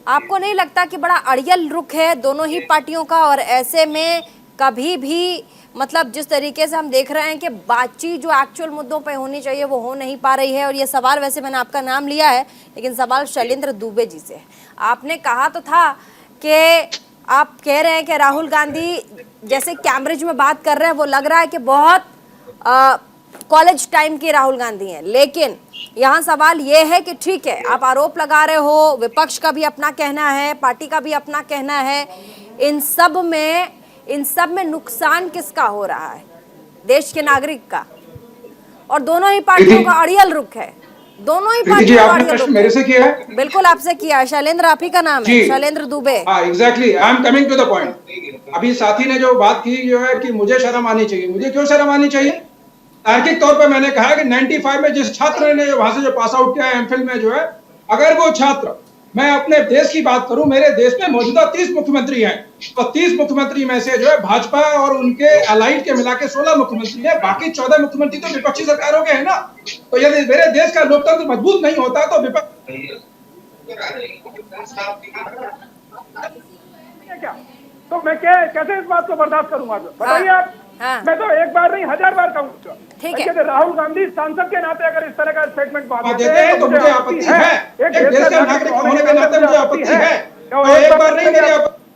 आपको नहीं लगता कि बड़ा अड़ियल रुख है दोनों ही पार्टियों का, और ऐसे में कभी भी मतलब जिस तरीके से हम देख रहे हैं कि बातचीत जो एक्चुअल मुद्दों पे होनी चाहिए वो हो नहीं पा रही है। और ये सवाल, वैसे मैंने आपका नाम लिया है, लेकिन सवाल शैलेंद्र दुबे जी से है। आपने कहा तो था कि आप कह रहे हैं कि राहुल गांधी जैसे कैम्ब्रिज में बात कर रहे हैं, वो लग रहा है कि बहुत कॉलेज टाइम की राहुल गांधी हैं। लेकिन यहाँ सवाल ये है कि ठीक है, आप आरोप लगा रहे हो, विपक्ष का भी अपना कहना है, पार्टी का भी अपना कहना है, इन सब में नुकसान किसका हो रहा है? देश के नागरिक का। और दोनों ही पार्टियों का अड़ियल रुख है, दोनों ही पार्टियों का अड़ियल रुख। मेरे से किया है? बिल्कुल आपसे किया है। शैलेंद्र, आप ही का नाम है, शैलेंद्र दुबे। हाँ, exactly, I am coming to the point. अभी साथी ने जो बात की जो है कि मुझे शर्म आनी चाहिए, मुझे क्यों शर्म आनी चाहिए? तार्किक तौर पर मैंने कहा कि 95 में जिस छात्र ने वहां से जो पास आउट किया है एमफिल में जो है, अगर वो छात्र, मैं अपने देश की बात करूं, मेरे देश में मौजूदा 30 मुख्यमंत्री हैं, तो 30 मुख्यमंत्री में से जो है भाजपा और उनके अलाइड के मिला के 16 मुख्यमंत्री हैं, बाकी 14 मुख्यमंत्री तो विपक्षी सरकारों के हैं ना। तो यदि मेरे देश का लोकतंत्र मजबूत नहीं होता तो विपक्ष क्या, तो मैं कैसे इस बात को बर्दाश्त करूंगा? बताइए आप। हाँ। मैं तो एक बार नहीं 1000 बार कहूंगा। ठीक है, राहुल गांधी सांसद के नाते अगर इस तरह का स्टेटमेट देते हैं तो मुझे आपत्ति है। एक देश का नागरिक होने के नाते मुझे आपत्ति है। तो एक बार नहीं, मेरी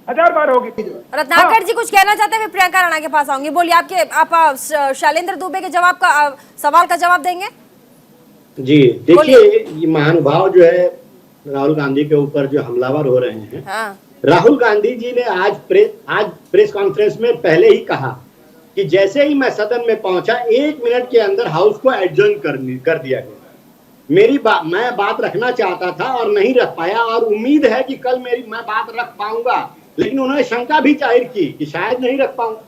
1000 बार होगी। रत्नाकर जी कुछ कहना चाहते हैं? प्रियंका राणा के पास आऊंगी, बोलिए। आप शैलेंद्र दुबे के जवाब का, सवाल का जवाब देंगे? जी देखिए, ये महानुभाव जो है राहुल गांधी के ऊपर जो हमलावर हो रहे हैं, हाँ। राहुल गांधी जी ने आज प्रेस कॉन्फ्रेंस में पहले ही कहा कि जैसे ही मैं सदन में पहुंचा 1 मिनट के अंदर हाउस को एडजर्न कर दिया गया। मैं बात रखना चाहता था और नहीं रख पाया, और उम्मीद है कि कल मैं बात रख पाऊंगा, लेकिन उन्होंने शंका भी जाहिर की कि शायद नहीं रख पाऊंगा।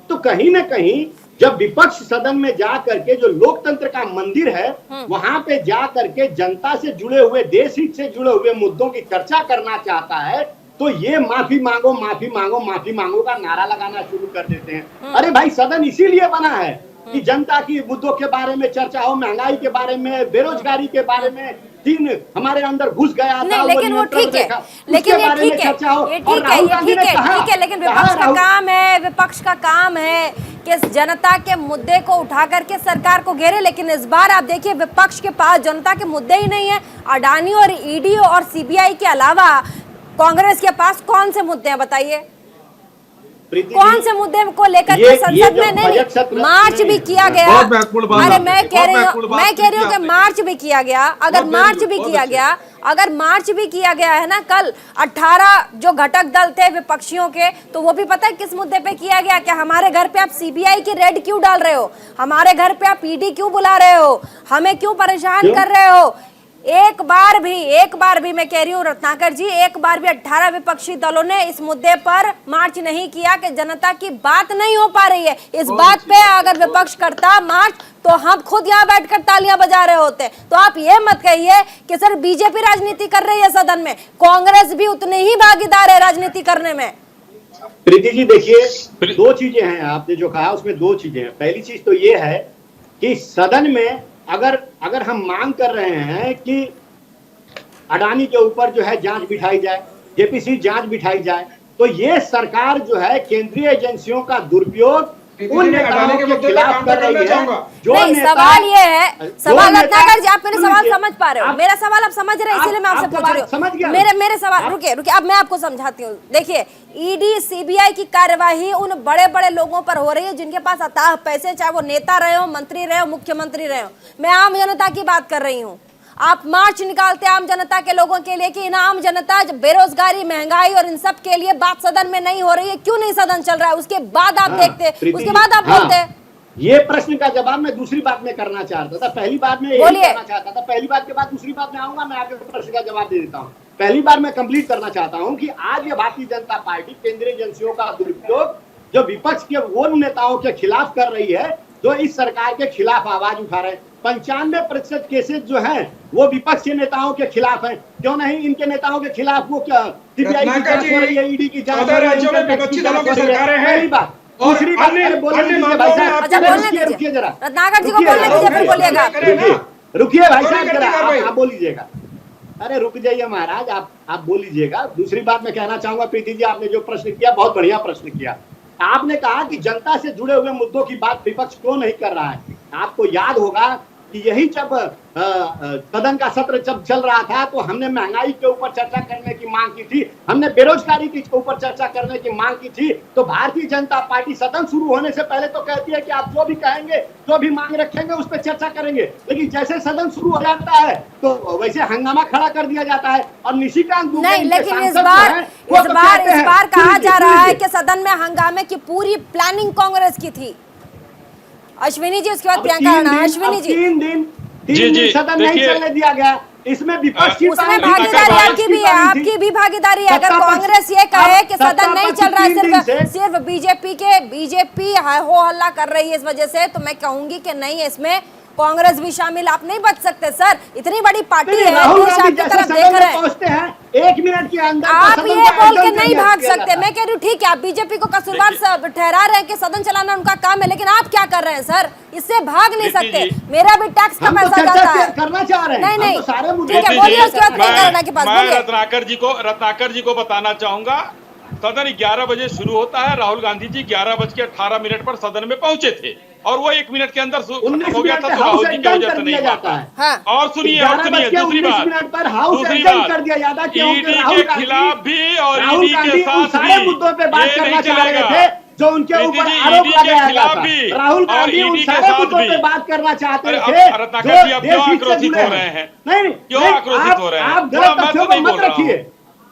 तो कहीं ना कहीं जब विपक्ष सदन में जा करके जो लोकतंत्र का मंदिर है, वहां पे जा करके जनता से जुड़े हुए, देश हित से जुड़े हुए मुद्दों की चर्चा करना चाहता है, तो ये माफी मांगो माफी मांगो माफी मांगो का नारा लगाना शुरू कर देते हैं। अरे भाई, सदन इसीलिए बना है कि जनता की मुद्दों के बारे में चर्चा हो, महंगाई के बारे में, बेरोजगारी के बारे में। दिन हमारे अंदर घुस गया था, लेकिन वो ठीक है, लेकिन ये ठीक है, लेकिन विपक्ष का काम है, विपक्ष का काम है कि जनता के मुद्दे को उठा करके सरकार को घेरे। लेकिन इस बार आप देखिए, विपक्ष के पास जनता के मुद्दे ही नहीं है। अडानी और ईडी और सीबीआई के अलावा कांग्रेस के पास कौन से मुद्दे हैं, बताइए? कौन से मुद्दे को लेकर के संसद में नहीं मार्च भी किया गया? अरे मैं कह रही हूँ कि मार्च भी किया गया। अगर मार्च भी किया गया है ना, कल 18 जो घटक दल थे विपक्षियों के, तो वो भी पता है किस मुद्दे पे किया गया? क्या हमारे घर पे आप सीबीआई की रेड क्यों डाल रहे हो? हमारे घर पे आप ईडी क्यों बुला रहे हो? हमें क्यों परेशान कर रहे हो? एक बार भी मैं कह रही हूँ रत्नाकर जी, एक बार भी 18 विपक्षी दलों ने इस मुद्दे पर मार्च नहीं किया कि जनता की बात नहीं हो पा रही है। इस बात पे अगर विपक्ष करता मार्च, तो हम खुद यहाँ बैठकर तालियां बजा रहे होते। तो आप ये मत कहिए कि सर बीजेपी राजनीति कर रही है सदन में, कांग्रेस भी उतने ही भागीदार है राजनीति करने में। प्रीति जी देखिए, 2 चीजें हैं, आपने जो कहा उसमें 2 चीजें हैं। पहली चीज तो ये है कि सदन में अगर हम मांग कर रहे हैं कि अडानी के ऊपर जो है जांच बिठाई जाए, जेपीसी जांच बिठाई जाए, तो ये सरकार जो है केंद्रीय एजेंसियों का दुरुपयोग उन नेताओं के खिलाफ कर रही है। जो नहीं, नेता, सवाल ये है, सवाल नेता- रत्नाकर जी, आप मेरे सवाल सुनिए, समझ पा रहे हो? मेरा सवाल आप समझ रहे हैं, इसीलिए मैं आपसे आपका पूछ रही बात समझ गया। हूँ। मेरे सवाल, रुकिए, अब मैं आपको समझाती हूँ। देखिए, ईडी सीबीआई की कार्यवाही उन बड़े बड़े लोगों पर हो रही है जिनके पास अथाह पैसे, चाहे वो नेता रहे हो, मंत्री रहे हो, मुख्यमंत्री रहे हो। मैं आम जनता की बात कर रही हूँ। आप मार्च निकालते आम जनता के लोगों के लिए कि इन आम जनता, बेरोजगारी, महंगाई और इन सब के लिए बात सदन में नहीं हो रही है, क्यों नहीं सदन चल रहा है? उसके बाद आप देखते, उसके बाद आप बोलते। ये प्रश्न का जवाब मैं दूसरी बात में करना चाहता था। पहली बात में यही करना चाहता था, पहली बात के बाद दूसरी बात में आऊंगा, मैं आपके प्रश्न का जवाब दे देता हूँ। पहली बार मैं कंप्लीट करना चाहता हूँ कि आज ये भारतीय जनता पार्टी केंद्रीय एजेंसियों का दुरुपयोग जो विपक्ष के वो नेताओं के खिलाफ कर रही है जो इस सरकार के खिलाफ आवाज उठा रहे हैं। 95% केसेस जो हैं वो विपक्ष के नेताओं के खिलाफ हैं। क्यों नहीं इनके नेताओं के खिलाफ वो क्या सीबीआई की जांच हो रही है, ईडी की जांच हो रही है, विपक्षी दलों की सरकारें हैं। पहली बात। दूसरी बात, रुकिए जरा, रत्नाकर जी को बोलने दीजिए, फिर बोलिएगा। रुकिए भाई साहब जरा, आप बोल लीजिएगा। अरे रुक जाइए महाराज, आप बोल लीजिएगा। दूसरी बात मैं कहना चाहूंगा, प्रीति जी आपने जो प्रश्न किया बहुत बढ़िया प्रश्न किया। आपने कहा कि जनता से जुड़े हुए मुद्दों की बात विपक्ष क्यों नहीं कर रहा है। आपको याद होगा कि यही जब सदन का सत्र जब चल रहा था तो हमने महंगाई के ऊपर चर्चा करने की मांग की थी, हमने बेरोजगारी के ऊपर चर्चा करने की मांग की थी। तो भारतीय जनता पार्टी सदन शुरू होने से पहले तो कहती है कि आप जो भी कहेंगे, जो भी मांग रखेंगे उस पर चर्चा करेंगे, लेकिन जैसे सदन शुरू हो जाता है तो वैसे हंगामा खड़ा कर दिया जाता है। और निशिकांत दुबे नहीं, लेकिन इस बार कहा जा रहा है कि सदन में हंगामे की पूरी प्लानिंग कांग्रेस की थी। अश्विनी जी, उसके बाद प्रियंका राणा। अश्विनी जी, तीन दिन सदन नहीं चलने दिया गया। इसमें विपक्ष की उसमें भागीदारी आपकी भी है, आपकी भी भागीदारी है। अगर कांग्रेस ये कहे कि सदन नहीं चल रहा है, सिर्फ बीजेपी हो हल्ला कर रही है इस वजह से, तो मैं कहूंगी कि नहीं, इसमें कांग्रेस भी शामिल। आप नहीं बच सकते सर, इतनी बड़ी पार्टी है, देश आपकी तरफ देख रहे हैं। 1 मिनट के अंदर आप ये बोल के नहीं भाग सकते। मैं कह रही हूँ ठीक है, आप बीजेपी को कसूरवार ठहरा रहे हैं कि सदन चलाना उनका काम है, लेकिन आप क्या कर रहे हैं सर? इससे भाग नहीं सकते। मेरा भी टैक्स का पैसा जाता है। करना चाह रहे हैं नहीं, सारे ठीक है, बोलिए। उसके बाद प्रियंका के पास बोलिए। रत्नाकर जी को बताना चाहूंगा, सदन 11 बजे शुरू होता है। राहुल गांधी जी 11:18 पर सदन में पहुंचे थे और वो 1 मिनट के अंदर हो गया था, तो राहुल जी की वजह से नहीं जाता है। और सुनिए दूसरी बात, ईडी के खिलाफ भी और ईडी के साथ भी मुद्दों पे बात करना चाह रहे थे जो उनके ऊपर आरोप लगाया गया था। राहुल गांधी उन सारे मुद्दों पे बात करना चाहते थे। रत्नाकर जी अब क्यों आक्रोशित हो रहे हैं? नहीं, क्यों आक्रोशित हो रहे हैं? आप गलत तथ्यों को मत रखिए।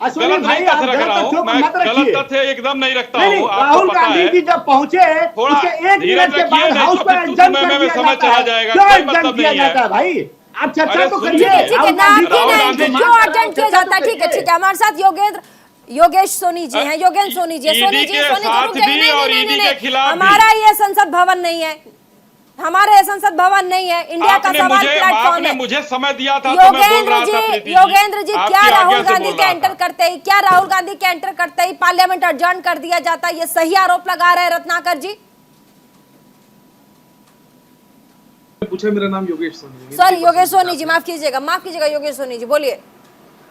गलत नहीं तथ्य रख रहा हूँ मैं, गलत तथ्य एकदम नहीं रखता हूँ। राहुल गांधी जी जब पहुंचे उसके 1 मिनट के बाद हाउस को एडजर्न कर दिया जाता है। क्यों एडजर्न किया जाता है भाई? आप चर्चा तो करिए। ठीक है, क्यों एडजर्न किया जाता है? ठीक है, हमारे साथ योगेश सोनी जी हैं। योगेश सोनी जी, हमारा ये संसद भवन नहीं है, हमारे संसद भवन नहीं है, इंडिया का सवाल प्लेटफॉर्म है। मुझे समय दिया था। योगेंद्र जी, क्या राहुल गांधी के एंटर करते ही पार्लियामेंट एडजर्न कर दिया जाता? ये सही आरोप लगा रहे हैं रत्नाकर जी। पूछा, मेरा नाम योगेश सोनी। सॉरी, योगेश सोनी जी, माफ कीजिएगा योगेश सोनी जी, बोलिए।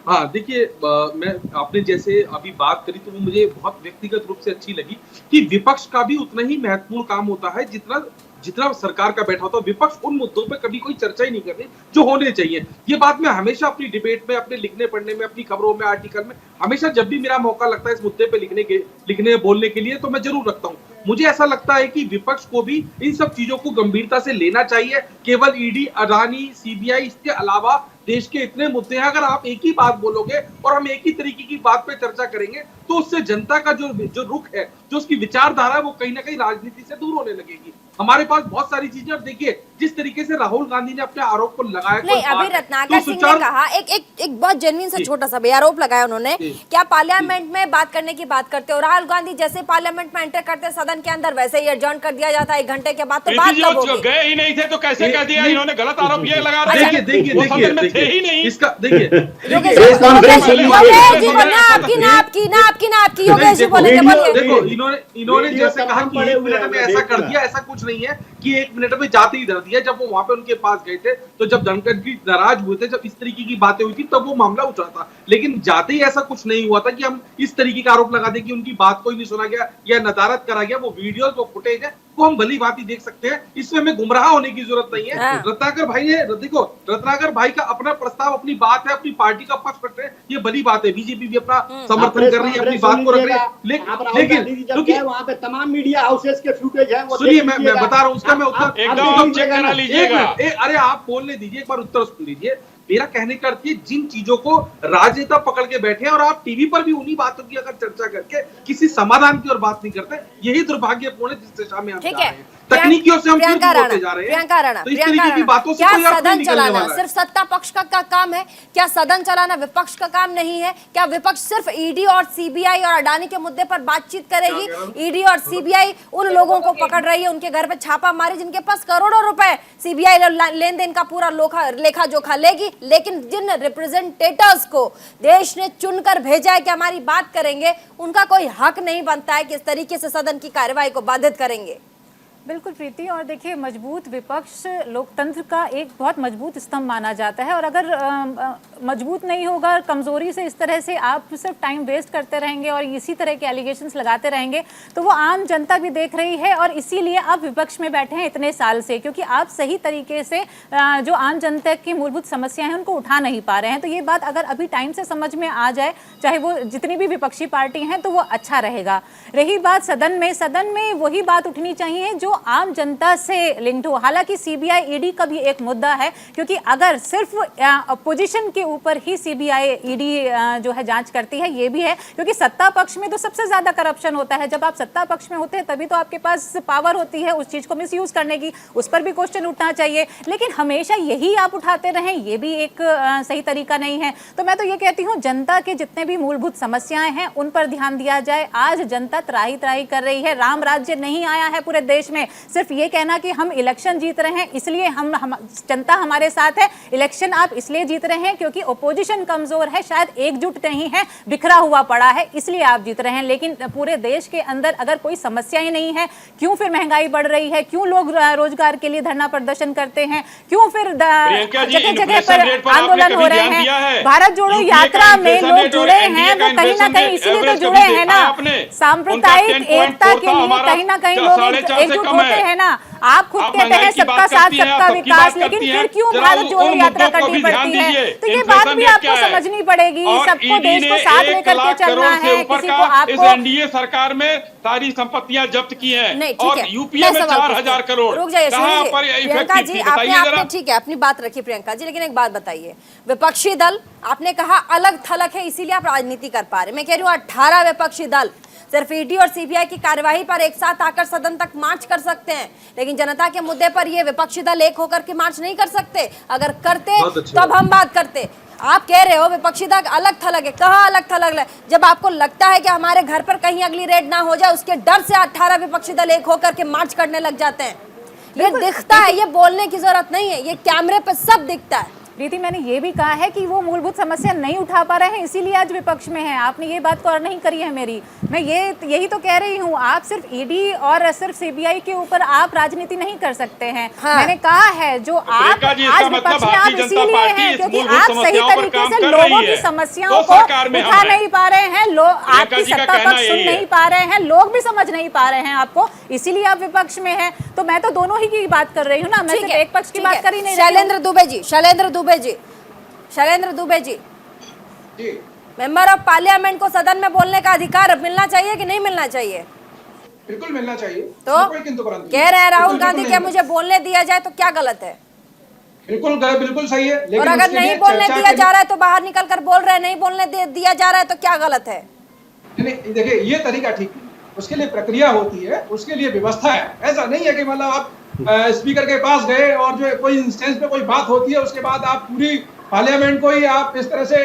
हाँ, देखिए, मैं आपने जैसे अभी बात करी तो वो मुझे बहुत व्यक्तिगत रूप से अच्छी लगी कि विपक्ष का भी उतना ही महत्वपूर्ण काम होता है जितना सरकार का बैठा होता है। विपक्ष उन मुद्दों पे कभी कोई चर्चा ही नहीं करती जो होने चाहिए। ये बात मैं हमेशा अपनी डिबेट में, अपने लिखने पढ़ने में, अपनी खबरों में, आर्टिकल में, हमेशा जब भी मेरा मौका लगता है इस मुद्दे पे लिखने बोलने के लिए, तो मैं जरूर रखता हूँ। मुझे ऐसा लगता है कि विपक्ष को भी इन सब चीजों को गंभीरता से लेना चाहिए। केवल ईडी, अडानी, सीबीआई, इसके अलावा देश के इतने मुद्दे हैं। अगर आप एक ही बात बोलोगे और हम एक ही तरीके की बात पे चर्चा करेंगे तो उससे जनता का जो रुख है, जो उसकी विचारधारा है, वो कहीं ना कहीं राजनीति से दूर होने लगेगी। हमारे पास बहुत सारी चीजें, और देखिए जिस तरीके से राहुल गांधी ने अपने आरोप को लगाया। नहीं, अभी रत्नाकर सिंह ने कहा एक बहुत जेन्युइन सा छोटा सा भी आरोप लगाया उन्होंने, क्या पार्लियामेंट में बात करने की बात करते हो, राहुल गांधी जैसे पार्लियामेंट में एंटर करते सदन के अंदर वैसे ही एडजर्न कर दिया जाता 1 घंटे के बाद, तो बात कब होगी? गए ही नहीं थे तो कैसे कह दिया इन्होंने? गलत आरोप ये लगा रहे हैं। देखिए इसका देखिए योगेश जी बोलेंगे, बोलिए। देखो, इन्होंने जैसे कहा कि 1 मिनट में ऐसा कर दिया, ऐसा कुछ नहीं है कि 1 मिनट में जाते ही धर दिया। जब वो वहां पे उनके पास गए थे तो जब धनखड़ जी नाराज हुए थे, जब इस तरीके की बातें हुई थी, तब वो मामला उठा था। लेकिन जाते ही ऐसा कुछ नहीं हुआ था कि हम इस तरीके का आरोप लगा दें कि उनकी बात कोई नहीं सुना गया या नदारद करा गया। वो वीडियो, जो फुटेज है, को हम भली बात ही देख सकते हैं, इसमें हमें गुमराह होने की जरूरत नहीं है। हाँ। रत्नाकर भाई ने देखो, रत्नाकर भाई का अपना प्रस्ताव, अपनी बात है, अपनी पार्टी का पक्ष रख रहे हैं, ये भली बात है। बीजेपी भी अपना समर्थन कर रही है, अपनी बात को रख रही है, लेकिन वहाँ पे तमाम मीडिया हाउसेस के फुटेज है, सुनिए, मैं बता रहा हूँ, उसका मैं उत्तर एकदम आप चेक करा लीजिएगा। अरे आप बोलने दीजिए, एक बार उत्तर सुन लीजिए। मेरा कहने का अर्थ है, जिन चीजों को राजनेता पकड़ के बैठे हैं और आप टीवी पर भी उन्हीं बातों की अगर चर्चा करके किसी समाधान की ओर बात नहीं करते, यही दुर्भाग्यपूर्ण है जिस दिशा में हम जा रहे हैं। तकनीकियों से हम फिर होते जा रहे हैं। प्रियंका राणा, तो इस तरीके की बातों से क्या कोई अर्थ नहीं सदन निकलने चलाना वाला है। सिर्फ सत्ता पक्ष का काम है? क्या सदन चलाना विपक्ष का काम नहीं है? क्या विपक्ष सिर्फ ईडी और सीबीआई और अडानी के मुद्दे पर बातचीत करेगी? ईडी और सीबीआई उन लोगों को पकड़ रही है, उनके घर पे छापा मारी, जिनके पास करोड़ों रुपए, सीबीआई लेन देन का पूरा लेखा जोखा लेगी, लेकिन जिन रिप्रेजेंटेटर्स को देश ने चुनकर भेजा है कि हमारी बात करेंगे, उनका कोई हक नहीं बनता है कि इस तरीके से सदन की कार्यवाही को बाधित करेंगे। बिल्कुल प्रीति, और देखिए मजबूत विपक्ष लोकतंत्र का एक बहुत मजबूत स्तंभ माना जाता है, और अगर मजबूत नहीं होगा, कमजोरी से इस तरह से आप सिर्फ टाइम वेस्ट करते रहेंगे और इसी तरह के एलिगेशंस लगाते रहेंगे, तो वो आम जनता भी देख रही है, और इसीलिए आप विपक्ष में बैठे हैं इतने साल से, क्योंकि आप सही तरीके से जो आम जनता की मूलभूत समस्याएं हैं उनको उठा नहीं पा रहे हैं। तो ये बात अगर अभी टाइम से समझ में आ जाए, चाहे वो जितनी भी विपक्षी पार्टी हैं, तो वो अच्छा रहेगा। रही बात सदन में वही बात उठनी चाहिए जो आम जनता से लिंक्ड हो। हालांकि सीबीआई ईडी का भी एक मुद्दा है, क्योंकि अगर सिर्फ अपोजिशन के ऊपर ही सीबीआई ईडी जो है जांच करती है, ये भी है, क्योंकि सत्ता पक्ष में तो सबसे ज्यादा करप्शन होता है। जब आप सत्ता पक्ष में होते हैं तभी तो आपके पास पावर होती है उस चीज को मिसयूज करने की, उस पर भी क्वेश्चन उठना चाहिए, लेकिन हमेशा यही आप उठाते रहें, ये भी एक सही तरीका नहीं है। तो मैं तो ये कहती हूँ, जनता के जितने भी मूलभूत समस्याएं हैं उन पर ध्यान दिया जाए। आज जनता त्राही त्राही कर रही है, राम राज्य नहीं आया है पूरे देश में। सिर्फ ये कहना कि हम इलेक्शन जीत रहे हैं इसलिए हम जनता हमारे साथ है, इलेक्शन आप इसलिए जीत रहे हैं क्योंकि ओपोजिशन कमजोर है, शायद एकजुट नहीं है, बिखरा हुआ पड़ा है, इसलिए आप जीत रहे हैं। लेकिन पूरे देश के अंदर अगर कोई समस्या ही नहीं है, क्यों फिर महंगाई बढ़ रही है, क्यों लोग रोजगार के लिए धरना प्रदर्शन करते हैं, क्यों फिर जगह जगह पर आंदोलन हो रहे हैं? भारत जोड़ो यात्रा में लोग जुड़े हैं, वो कहीं ना कहीं इसीलिए तो जुड़े हैं ना, सांप्रदायिक एकता के लिए कहीं ना कहीं लोग एकजुट होते हैं ना। आप खुद कहते हैं सबका साथ सबका विकास, लेकिन फिर क्यों भारत जोड़ो यात्रा करनी पड़ती है? तो ये बात भी आपको समझनी पड़ेगी, सबको देश को साथ लेकर के चलना है, किसी को आपको। इस एनडीए सरकार में सारी संपत्तियां जब्त की हैं और यूपीए में 4000 करोड़। रुक जाइए प्रियंका जी, आपने ठीक है अपनी बात रखी प्रियंका जी, लेकिन एक बात बताइए, विपक्षी दल आपने कहा अलग थलग है इसीलिए आप राजनीति कर पा रहे, मैं कह रही हूँ 18 विपक्षी दल सिर्फ ईडी और सीबीआई की कार्यवाही पर एक साथ आकर सदन तक मार्च कर सकते हैं, लेकिन जनता के मुद्दे पर ये विपक्षी दल एक होकर के मार्च नहीं कर सकते। अगर करते तो अब हम बात करते। आप कह रहे हो विपक्षी दल अलग थलग है, कहाँ अलग थलग है? जब आपको लगता है कि हमारे घर पर कहीं अगली रेड ना हो जाए, उसके डर से 18 विपक्षी दल एक होकर के मार्च करने लग जाते हैं। ये दिखता है, ये बोलने की जरूरत नहीं है, ये कैमरे पे सब दिखता है। प्रीति, मैंने ये भी कहा है कि वो मूलभूत समस्या नहीं उठा पा रहे हैं इसीलिए आज विपक्ष में है। आपने ये बात और नहीं करी है मेरी, मैं यही तो कह रही हूँ। आप सिर्फ ईडी और सिर्फ सीबीआई के ऊपर आप राजनीति नहीं कर सकते हैं। हाँ। मैंने कहा है जो आप आज विपक्ष में आप इसीलिए हैं क्योंकि आप सही तरीके से लोगों की समस्याओं को उठा नहीं पा रहे हैं, लोग आपकी सत्ता पक्ष सुन नहीं पा रहे हैं, लोग भी समझ नहीं पा रहे हैं आपको, इसीलिए आप विपक्ष में है। तो मैं तो दोनों ही की बात कर रही हूँ ना, मैं सिर्फ एक पक्ष की बात कर ही नहीं। Shailendra Dubey ji, member of parliament को सदन में बोलने का अधिकार मिलना चाहिए कि नहीं मिलना चाहिए? बिल्कुल मिलना चाहिए। तो कह रहे हैं राहुल गांधी के मुझे बोलने दिया जाए तो क्या गलत है? बिल्कुल सही है, लेकिन और अगर नहीं बोलने दिया जा रहा है तो बाहर निकल कर बोल रहे हैं नहीं बोलने दिया जा रहा है तो क्या गलत है? नहीं, देखिए ये तरीका ठीक है, उसके लिए प्रक्रिया होती है, उसके लिए व्यवस्था है। ऐसा नहीं है कि मतलब आप स्पीकर के पास गए और जो कोई इंस्टेंस पे कोई बात होती है उसके बाद आप पूरी पार्लियामेंट को ही आप इस तरह से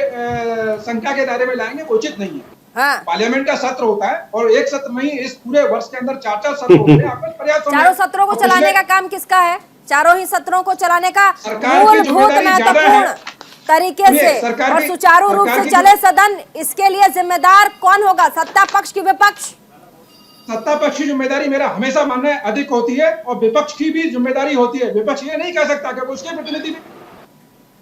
शंका के दायरे में लाएंगे, उचित नहीं है। हाँ। पार्लियामेंट का सत्र होता है और एक सत्र नहीं, इस पूरे वर्ष के अंदर 4 सत्र होते हैं। आपको पर्याप्त चारों सत्रों को चलाने का काम किसका है? चारों ही सत्रों को चलाने का मूलभूत महत्वपूर्ण तरीके से और सुचारू रूप से चले सदन, इसके लिए जिम्मेदार कौन होगा? सत्ता पक्ष की विपक्ष? सत्ता पक्ष की जिम्मेदारी मेरा हमेशा मानना है अधिक होती है और विपक्ष की भी जिम्मेदारी होती है। विपक्ष ये नहीं कह सकता कि उसके प्रतिनिधि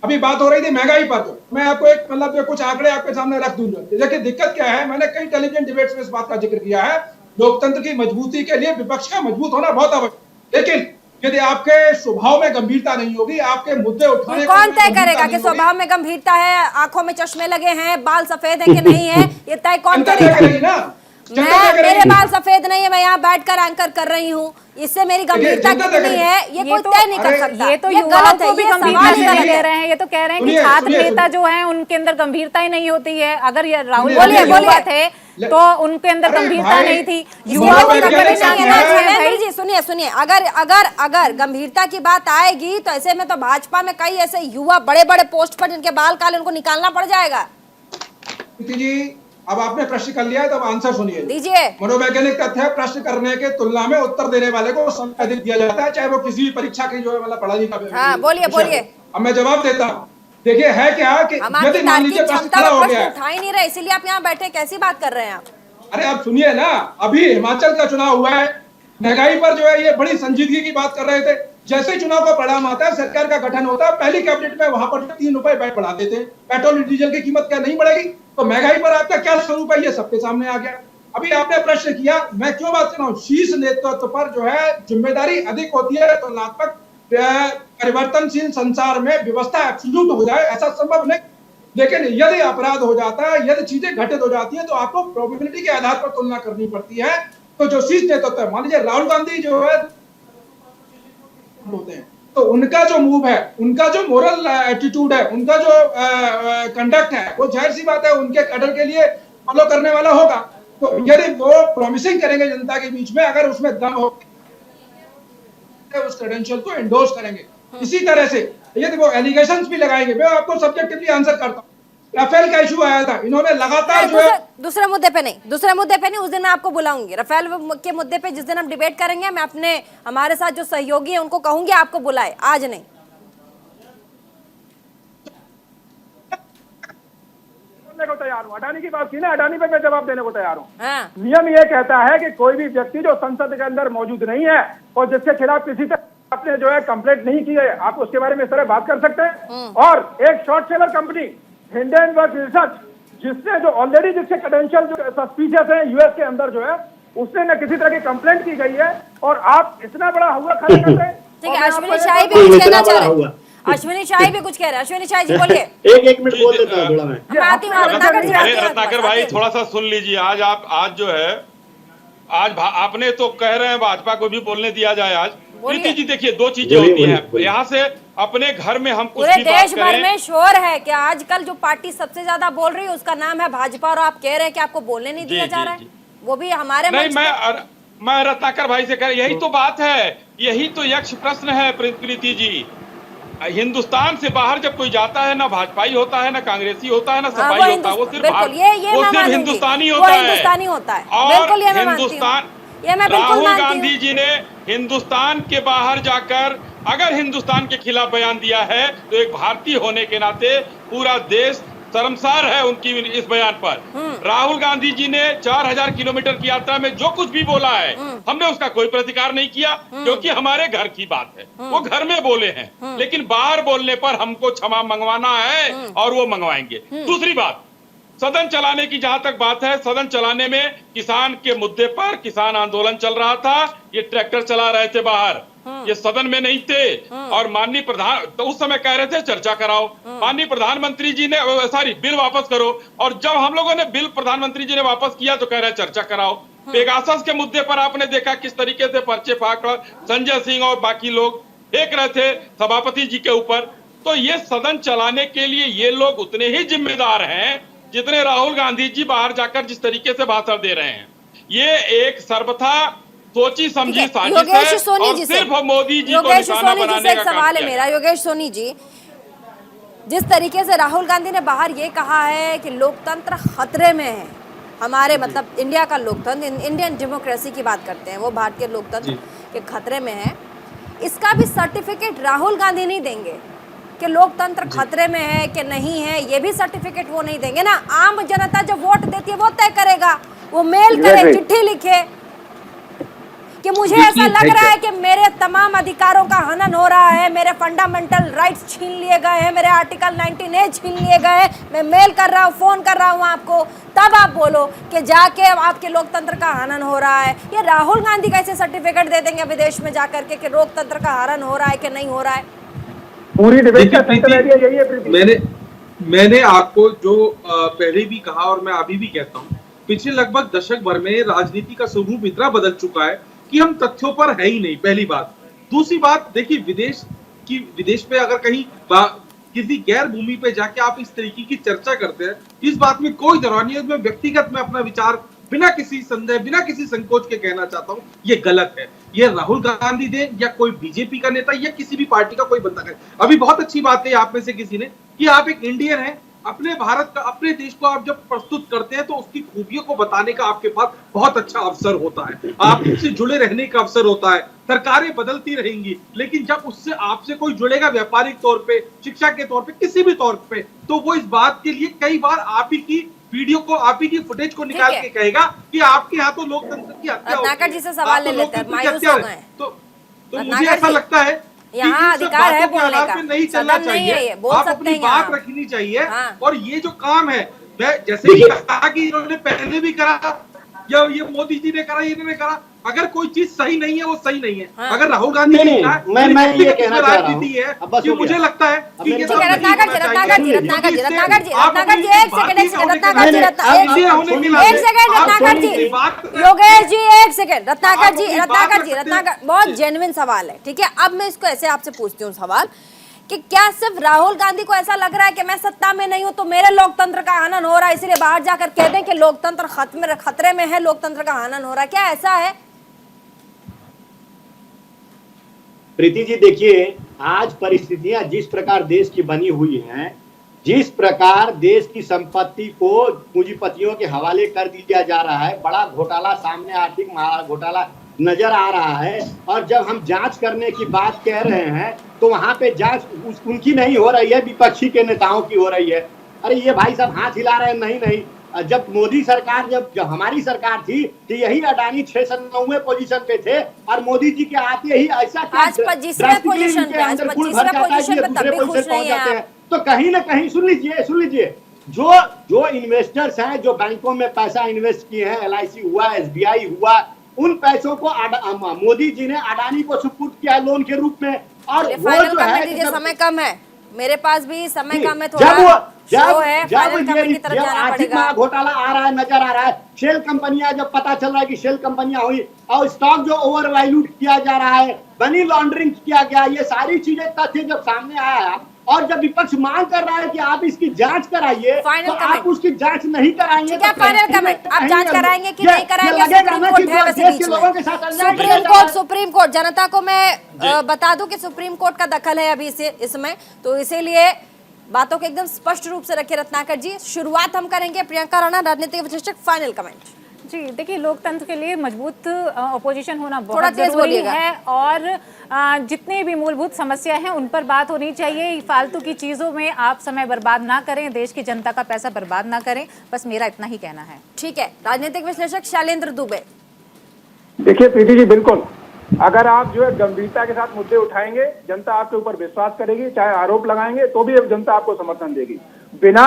अभी बात हो रही थी महंगाई पर, तो मैं आपको एक मतलब कुछ आंकड़े आपके सामने रख दूंगा। देखिए दिक्कत क्या है, मैंने कई टेलीविजन डिबेट्स में इस बात का जिक्र किया है लोकतंत्र की मजबूती के लिए विपक्ष का मजबूत होना बहुत आवश्यक। लेकिन यदि आपके स्वभाव में गंभीरता नहीं होगी, आपके मुद्दे उठाने तो कौन तय करेगा कि स्वभाव में गंभीरता है, आंखों में चश्मे लगे हैं, बाल सफेद है कि नहीं है? ये तय कौन करेगा? मेरे बाल सफेद नहीं है, मैं यहाँ बैठकर एंकर कर रही हूँ, इससे मेरी गंभीरता कितनी है ये कोई तय नहीं कर सकता। ये तो युवाओं को भी गंभीरता से ले रहे हैं। ये तो कह रहे हैं कि छात्र नेता जो हैं उनके अंदर गंभीरता ही नहीं होती है। अगर ये राहुल युवा थे तो उनके अंदर गंभीरता नहीं थी। युवाओं को जी सुनिए सुनिए, अगर गंभीरता की बात आएगी तो ऐसे में तो भाजपा में कई ऐसे युवा बड़े बड़े पोस्ट पर जिनके बाल काले, उनको निकालना पड़ जाएगा। जी अब आपने प्रश्न कर लिया है, तब आंसर सुनिए दीजिए। मनोवैज्ञानिक तथ्य है, प्रश्न करने के तुलना में उत्तर देने वाले को समय अधिक दिया जाता है, चाहे वो किसी भी परीक्षा की जो है मतलब पढ़ाई का। हाँ, बोलिए बोलिए। अब मैं जवाब देता हूँ। देखिए है क्या कि यदि मान लीजिए प्रश्न खड़ा हो गया, उठा ही नहीं रहे, इसीलिए आप यहाँ बैठे, कैसी बात कर रहे हैं आप? अरे आप सुनिए ना, अभी हिमाचल का चुनाव हुआ है, महंगाई पर जो है ये बड़ी संजीदगी की बात कर रहे थे। जैसे ही चुनाव का परिणाम आता है, सरकार का गठन होता है, पहली कैबिनेट में वहां पर 3 रुपए बढ़ा देते हैं। पेट्रोल डीजल की कीमत क्या नहीं बढ़ेगी? तो महंगाई पर आपका क्या स्वरूप है, ये सबके सामने आ गया। अभी आपने प्रश्न किया, मैं क्यों बात कर रहा हूँ, शीर्ष नेतृत्व पर जो है जिम्मेदारी अधिक होती है, तुलनात्मक परिवर्तनशील संसार में व्यवस्था एब्सोल्यूट हो जाए ऐसा संभव नहीं। लेकिन यदि अपराध हो जाता है, यदि चीजें घटित हो जाती है, तो आपको प्रोबेबिलिटी के आधार पर तुलना करनी पड़ती है। तो जो शीर्ष नेतृत्व है, मान लीजिए राहुल गांधी जो है होते हैं, तो उनका जो मूव है, उनका जो मोरल एटीट्यूड है, उनका जो कंडक्ट है, वो जाहिर सी बात है उनके कैडर के लिए फॉलो करने वाला होगा। तो यदि वो प्रॉमिसिंग करेंगे जनता के बीच में, अगर उसमें दम हो, उस क्रेडेंशियल को एंडोर्स करेंगे। इसी तरह से यदि वो एलिगेशंस भी लगाएंगे, मैं आपको सब्जेक्टिवली आंसर करता हूँ। राफेल का इशू आया था, इन्होंने लगातार जो है दूसरे मुद्दे पे नहीं, उस दिन मैं आपको बुलाऊंगी। राफेल के मुद्दे पे जिस दिन हम डिबेट करेंगे, मैं अपने हमारे साथ जो सहयोगी है उनको कहूंगी आपको बुलाए, आज नहीं। को तैयार हूँ, अडानी की बात की ना, अडानी पे मैं जवाब देने को तैयार हूँ। हाँ। नियम ये कहता है कि कोई भी व्यक्ति जो संसद के अंदर मौजूद नहीं है और जिसके खिलाफ किसी तरह आपने जो है कंप्लेंट नहीं की है, आप उसके बारे में इस तरह बात कर सकते हैं। और एक short seller company Hindenburg research, जिसने जो ऑलरेडी जिसके क्रेडेंशियल जो सस्पिशियस है यूएस के अंदर जो है, उसने न किसी तरह की कंप्लेंट की गई है, और आप इतना बड़ा हुआ खड़ा कर रहे हैं। ठीक है, अश्विनी शाही भी कुछ कहना चाह रहे हैं। अश्विनी शाही भी कुछ कह रहे हैं। अश्विनी शाही जी बोलिए। एक मिनट बोल देता हूं थोड़ा मैं। रत्नाकर भाई थोड़ा सा सुन लीजिए। आज जो है, आज आपने तो कह रहे हैं भाजपा को भी बोलने दिया जाए। आज प्रीति जी देखिए, दो चीजें होती हैं। यहाँ से अपने घर में हम कुछ भी बात देश भर में शोर है कि आजकल जो पार्टी सबसे ज्यादा बोल रही है उसका नाम है भाजपा, और आप कह रहे हैं कि आपको बोलने नहीं दिया जा रहा है। वो भी हमारे नहीं, मैं रत्नाकर भाई से कह, यही तो बात है, यही तो यक्ष प्रश्न है प्रीति जी। हिंदुस्तान से बाहर जब कोई जाता है, ना भाजपाई होता है, ना कांग्रेसी होता है, ना सपाई होता है, वो सिर्फ हिंदुस्तानी होता है। और राहुल गांधी जी ने हिंदुस्तान के बाहर जाकर अगर हिंदुस्तान के खिलाफ बयान दिया है, तो एक भारतीय होने के नाते पूरा देश शर्मसार है उनकी इस बयान पर। राहुल गांधी जी ने 4000 किलोमीटर की यात्रा में जो कुछ भी बोला है, हमने उसका कोई प्रतिकार नहीं किया, क्योंकि हमारे घर की बात है, वो घर में बोले हैं। लेकिन बाहर बोलने पर हमको क्षमा मंगवाना है और वो मंगवाएंगे। दूसरी बात, सदन चलाने की जहां तक बात है, सदन चलाने में किसान के मुद्दे पर किसान आंदोलन चल रहा था, ये ट्रैक्टर चला रहे थे बाहर, ये सदन में नहीं थे। और माननीय प्रधान तो उस समय कह रहे थे चर्चा कराओ, माननीय प्रधानमंत्री जी ने बिल वापस करो, और जब हम लोगों ने बिल प्रधानमंत्री जी ने वापस किया तो कह रहे चर्चा कराओ। पेगासस के मुद्दे पर आपने देखा किस तरीके से पर्चे फाड़ संजय सिंह और बाकी लोग फेंक रहे थे सभापति जी के ऊपर। तो ये सदन चलाने के लिए ये लोग उतने ही जिम्मेदार हैं जितने राहुल गांधी जी बाहर जाकर जिस तरीके से भाषण दे रहे हैं। ये एक सर्वथा सोची समझी साजिश है और सिर्फ मोदी जी को निशाना बनाने का सवाल है मेरा। योगेश सोनी जी, जिस तरीके से राहुल गांधी ने बाहर ये कहा है कि लोकतंत्र खतरे में है, हमारे मतलब इंडिया का लोकतंत्र, इंडियन डेमोक्रेसी की बात करते हैं, वो भारतीय लोकतंत्र के खतरे में है, इसका भी सर्टिफिकेट राहुल गांधी नहीं देंगे कि लोकतंत्र खतरे में है कि नहीं है। ये भी सर्टिफिकेट वो नहीं देंगे ना। आम जनता जब वोट देती है वो तय करेगा, वो मेल करे, चिट्ठी लिखे कि मुझे ऐसा लग रहा है कि मेरे तमाम अधिकारों का हनन हो रहा है, मेरे फंडामेंटल राइट्स छीन लिए गए हैं, मेरे आर्टिकल 19A छीन लिए गए हैं, मैं मेल कर रहा हूँ, फोन कर रहा हूँ आपको, तब आप बोलो कि जाके आपके लोकतंत्र का हनन हो रहा है। ये राहुल गांधी कैसे सर्टिफिकेट दे देंगे विदेश में जाकर के लोकतंत्र का हनन हो रहा है कि नहीं हो रहा है? पूरी डिबेट का सेंटर आइडिया यही है प्रीति। मैंने आपको जो पहले भी कहा और मैं अभी भी कहता हूँ, पिछले लगभग दशक भर में राजनीति का स्वरूप इतना बदल चुका है कि हम तथ्यों पर है ही नहीं, पहली बात। दूसरी बात, देखिए विदेश पे अगर कहीं किसी गैर भूमि पे जाके आप इस तरीके की चर्चा करते हैं, इस बात में कोई दरार नहीं है। मैं व्यक्तिगत में अपना विचार बिना किसी संदेह, बिना किसी संकोच के कहना चाहता हूँ, ये गलत है। ये राहुल गांधी दे या कोई बीजेपी का नेता या किसी भी पार्टी का कोई बंदा करे। अभी बहुत अच्छी बात कही आप में से किसी ने कि आप एक इंडियन हैं, अपने भारत का, अपने देश को आप जब प्रस्तुत करते हैं तो उसकी खूबियों को बताने का आपके पास बहुत अच्छा अवसर होता है, आपसे जुड़े रहने का अवसर होता है। सरकारें बदलती रहेंगी, लेकिन जब उससे आपसे कोई जुड़ेगा व्यापारिक तौर पे, शिक्षा के तौर पे, किसी भी तौर पे, तो वो इस बात के लिए कई बार आप ही की वीडियो को, आप ही की फुटेज को निकाल के कहेगा कि आपके यहाँ तो लोकतंत्र की हत्या रत्नाकर जी से सवाल ले लेते हैं, मायूस हो गए। तो मुझे ऐसा लगता है यहाँ अधिकार है बोलने का, नहीं चलना सदन नहीं है, चाहिए, ये बोल आप सकते अपनी हैं बात यहाँ। रखनी चाहिए। हाँ। और ये जो काम है, मैं जैसे भी कहा कि इन्होंने पहले भी करा या ये मोदी जी ने करा, इन्होंने करा, अगर कोई चीज सही नहीं है वो सही नहीं है। हाँ। अगर राहुल गांधी नहीं, मैं ये कहना चाह रहा हूँ, कि मुझे लगता है कि ये सब नहीं होना चाहिए। रत्नाकर जी, रत्नाकर जी, क्योंकि इससे रत्नाकर जी, आप रत्नाकर जी, अपनी एक सेकंड, एक सेकंड, रत्नाकर जी, इंडिया होने के नाते एक सेकंड, आप रत्नाकर जी, अपनी बात- योगेश जी, एक सेकंड, रत्नाकर जी, अपनी बात रत्नाकर जी, रखते हैं। रत्नाकर, बहुत जेन्युइन सवाल है, ठीक है। अब मैं इसको ऐसे आपसे पूछती हूँ सवाल कि क्या सिर्फ राहुल गांधी को ऐसा लग रहा है कि मैं सत्ता में नहीं हूं तो मेरे लोकतंत्र का हनन हो रहा है, इसलिए बाहर जाकर कह दें कि लोकतंत्र खतरे में है, लोकतंत्र का हनन हो रहा है, क्या ऐसा है? प्रीति जी, देखिए, आज परिस्थितियां जिस प्रकार देश की बनी हुई हैं, जिस प्रकार देश की संपत्ति को पूंजीपतियों के हवाले कर दिया जा रहा है, बड़ा घोटाला सामने, आर्थिक घोटाला नजर आ रहा है। और जब हम जांच करने की बात कह रहे हैं तो वहां पे जांच उनकी नहीं हो रही है, विपक्षी के नेताओं की हो रही है। अरे ये भाई सब हाथ हिला रहे हैं, नहीं। जब मोदी सरकार, जब हमारी सरकार थी तो यही अडानी 6 से 9वें पोजीशन पे थे, और मोदी जी के आते ही ऐसा आज 25वें पोजीशन पे, आज 25वें पोजीशन पे तब भी खुश नहीं है आप। तो कहीं ना कहीं सुन लीजिए, जो इन्वेस्टर्स हैं, जो बैंकों में पैसा इन्वेस्ट किए हैं, LIC हुआ, SBI हुआ, उन पैसों को मोदी जी ने अडानी को सुपुर्द किया लोन के रूप में। और वो जो है, समय कम है, मेरे पास भी समय कम है, जब आर्थिक घोटाला आ रहा है, नजर आ रहा है, शेल कंपनियां, जब पता चल रहा है कि शेल कंपनियां हुई और स्टॉक जो ओवर वैल्यूड किया जा रहा है, मनी लॉन्ड्रिंग किया गया, ये सारी चीजें तथ्य जब सामने आया, और जब विपक्ष मांग कर रहा है कि आप इसकी जांच कराइए, तो आप उसकी जांच नहीं कराएंगे। क्या फाइनल कमेंट, आप जांच कराएंगे कि नहीं कराएंगे? सुप्रीम कोर्ट, जनता को मैं बता दूं कि सुप्रीम कोर्ट का दखल है अभी इसमें, तो इसीलिए बातों को एकदम स्पष्ट रूप से रखे। रत्नाकर जी, शुरुआत हम करेंगे, प्रियंका राणा, राजनीतिक विश्लेषक, फाइनल कमेंट। जी, देखिए, लोकतंत्र के लिए मजबूत अपोजिशन होना बहुत जरूरी है, और जितने भी मूलभूत समस्या हैं उन पर बात होनी चाहिए। फालतू की चीज़ों में आप समय बर्बाद ना करें, देश की जनता का पैसा बर्बाद ना करें, बस मेरा इतना ही कहना है। ठीक है, राजनीतिक विश्लेषक शैलेंद्र दुबे। देखिए प्रीति जी, बिल्कुल, अगर आप जो है गंभीरता के साथ मुद्दे उठाएंगे, जनता आपके ऊपर विश्वास करेगी, चाहे आरोप लगाएंगे तो भी जनता आपको समर्थन देगी। बिना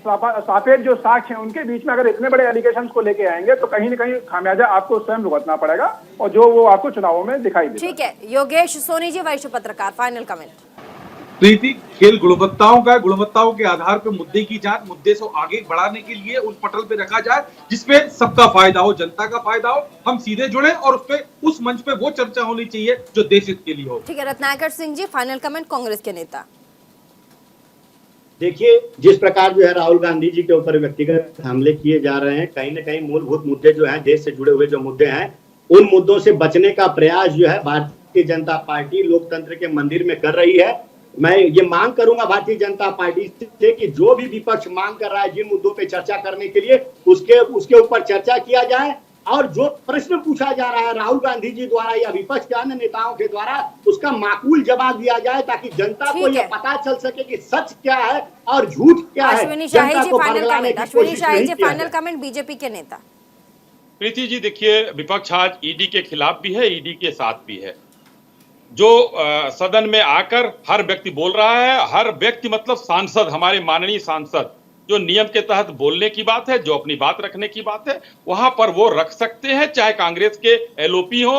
सापेक्ष जो साक्ष्य हैं उनके बीच में अगर इतने बड़े एलिगेशंस को लेके आएंगे तो कहीं न कहीं खामियाजा आपको स्वयं भुगतना पड़ेगा, और जो वो आपको चुनावों में दिखाई देगा। ठीक है, योगेश सोनी जी, वरिष्ठ पत्रकार, फाइनल कमेंट। प्रीति, खेल गुणवत्ताओं का, गुणवत्ताओं के आधार पर मुद्दे की जांच, मुद्दे को आगे बढ़ाने के लिए उस पटल पे रखा जाए जिसपे सबका फायदा हो, जनता का फायदा हो, हम सीधे जुड़े, और उस मंच पे वो चर्चा होनी चाहिए जो देश हित के लिए हो। ठीक है, रत्नाकर सिंह जी, फाइनल कमेंट, कांग्रेस के नेता। देखिए, जिस प्रकार जो है राहुल गांधी जी के ऊपर व्यक्तिगत हमले किए जा रहे हैं, कहीं ना कहीं मूलभूत मुद्दे जो हैं, देश से जुड़े हुए जो मुद्दे हैं, उन मुद्दों से बचने का प्रयास जो है भारतीय जनता पार्टी लोकतंत्र के मंदिर में कर रही है। मैं ये मांग करूंगा भारतीय जनता पार्टी से कि जो भी विपक्ष मांग कर रहा है जिन मुद्दों पे चर्चा करने के लिए, उसके ऊपर चर्चा किया जाए, और जो प्रश्न पूछा जा रहा है राहुल गांधी जी द्वारा या विपक्ष के अन्य नेताओं के द्वारा, उसका माकूल जवाब दिया जाए, ताकि जनता को यह पता चल सके कि सच क्या है और झूठ क्या है। अश्विनी शाही जी, फाइनल कमेंट। अश्विनी शाही जी, फाइनल कमेंट, बीजेपी के नेता। प्रीति जी देखिए, विपक्ष आज ईडी के खिलाफ भी है, ईडी के साथ भी है। जो सदन में आकर हर व्यक्ति बोल रहा है, हर व्यक्ति मतलब सांसद, हमारे माननीय सांसद, जो नियम के तहत बोलने की बात है, जो अपनी बात रखने की बात है, वहां पर वो रख सकते हैं, चाहे कांग्रेस के एलओपी हो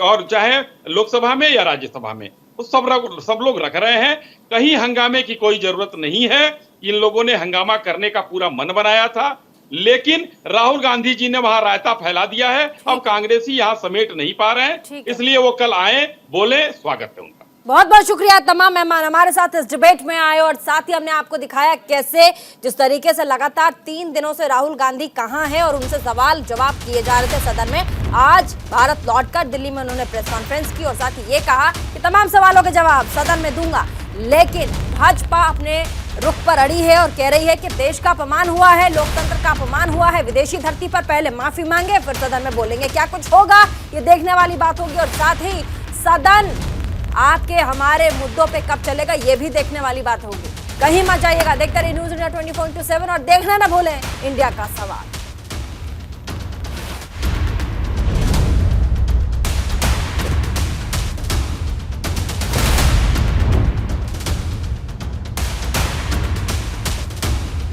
और चाहे लोकसभा में या राज्यसभा में, तो सब लोग रख रहे हैं। कहीं हंगामे की कोई जरूरत नहीं है। इन लोगों ने हंगामा करने का पूरा मन बनाया था, लेकिन राहुल गांधी जी ने वहां रायता फैला दिया है। अब कांग्रेसी यहां समेट नहीं पा रहे हैं, इसलिए वो कल आए, बोले, स्वागत है उनका। बहुत बहुत शुक्रिया तमाम मेहमान हमारे साथ इस डिबेट में आए, और साथ ही हमने आपको दिखाया कैसे जिस तरीके से लगातार 3 दिनों से राहुल गांधी कहां हैं और उनसे सवाल जवाब किए जा रहे थे सदन में। आज भारत लौटकर दिल्ली में उन्होंने प्रेस कॉन्फ्रेंस की और साथ ही ये कहा कि तमाम सवालों के जवाब सदन में दूंगा। लेकिन भाजपा अपने रुख पर अड़ी है और कह रही है कि देश का अपमान हुआ है, लोकतंत्र का अपमान हुआ है, विदेशी धरती पर पहले माफी मांगे फिर सदन में बोलेंगे। क्या कुछ होगा ये देखने वाली बात होगी, और साथ ही सदन आपके हमारे मुद्दों पे कब चलेगा ये भी देखने वाली बात होगी। कहीं मत जाइएगा, देखते रहिए न्यूज़ इंडिया 24/7 और देखना ना भूलें इंडिया का सवाल।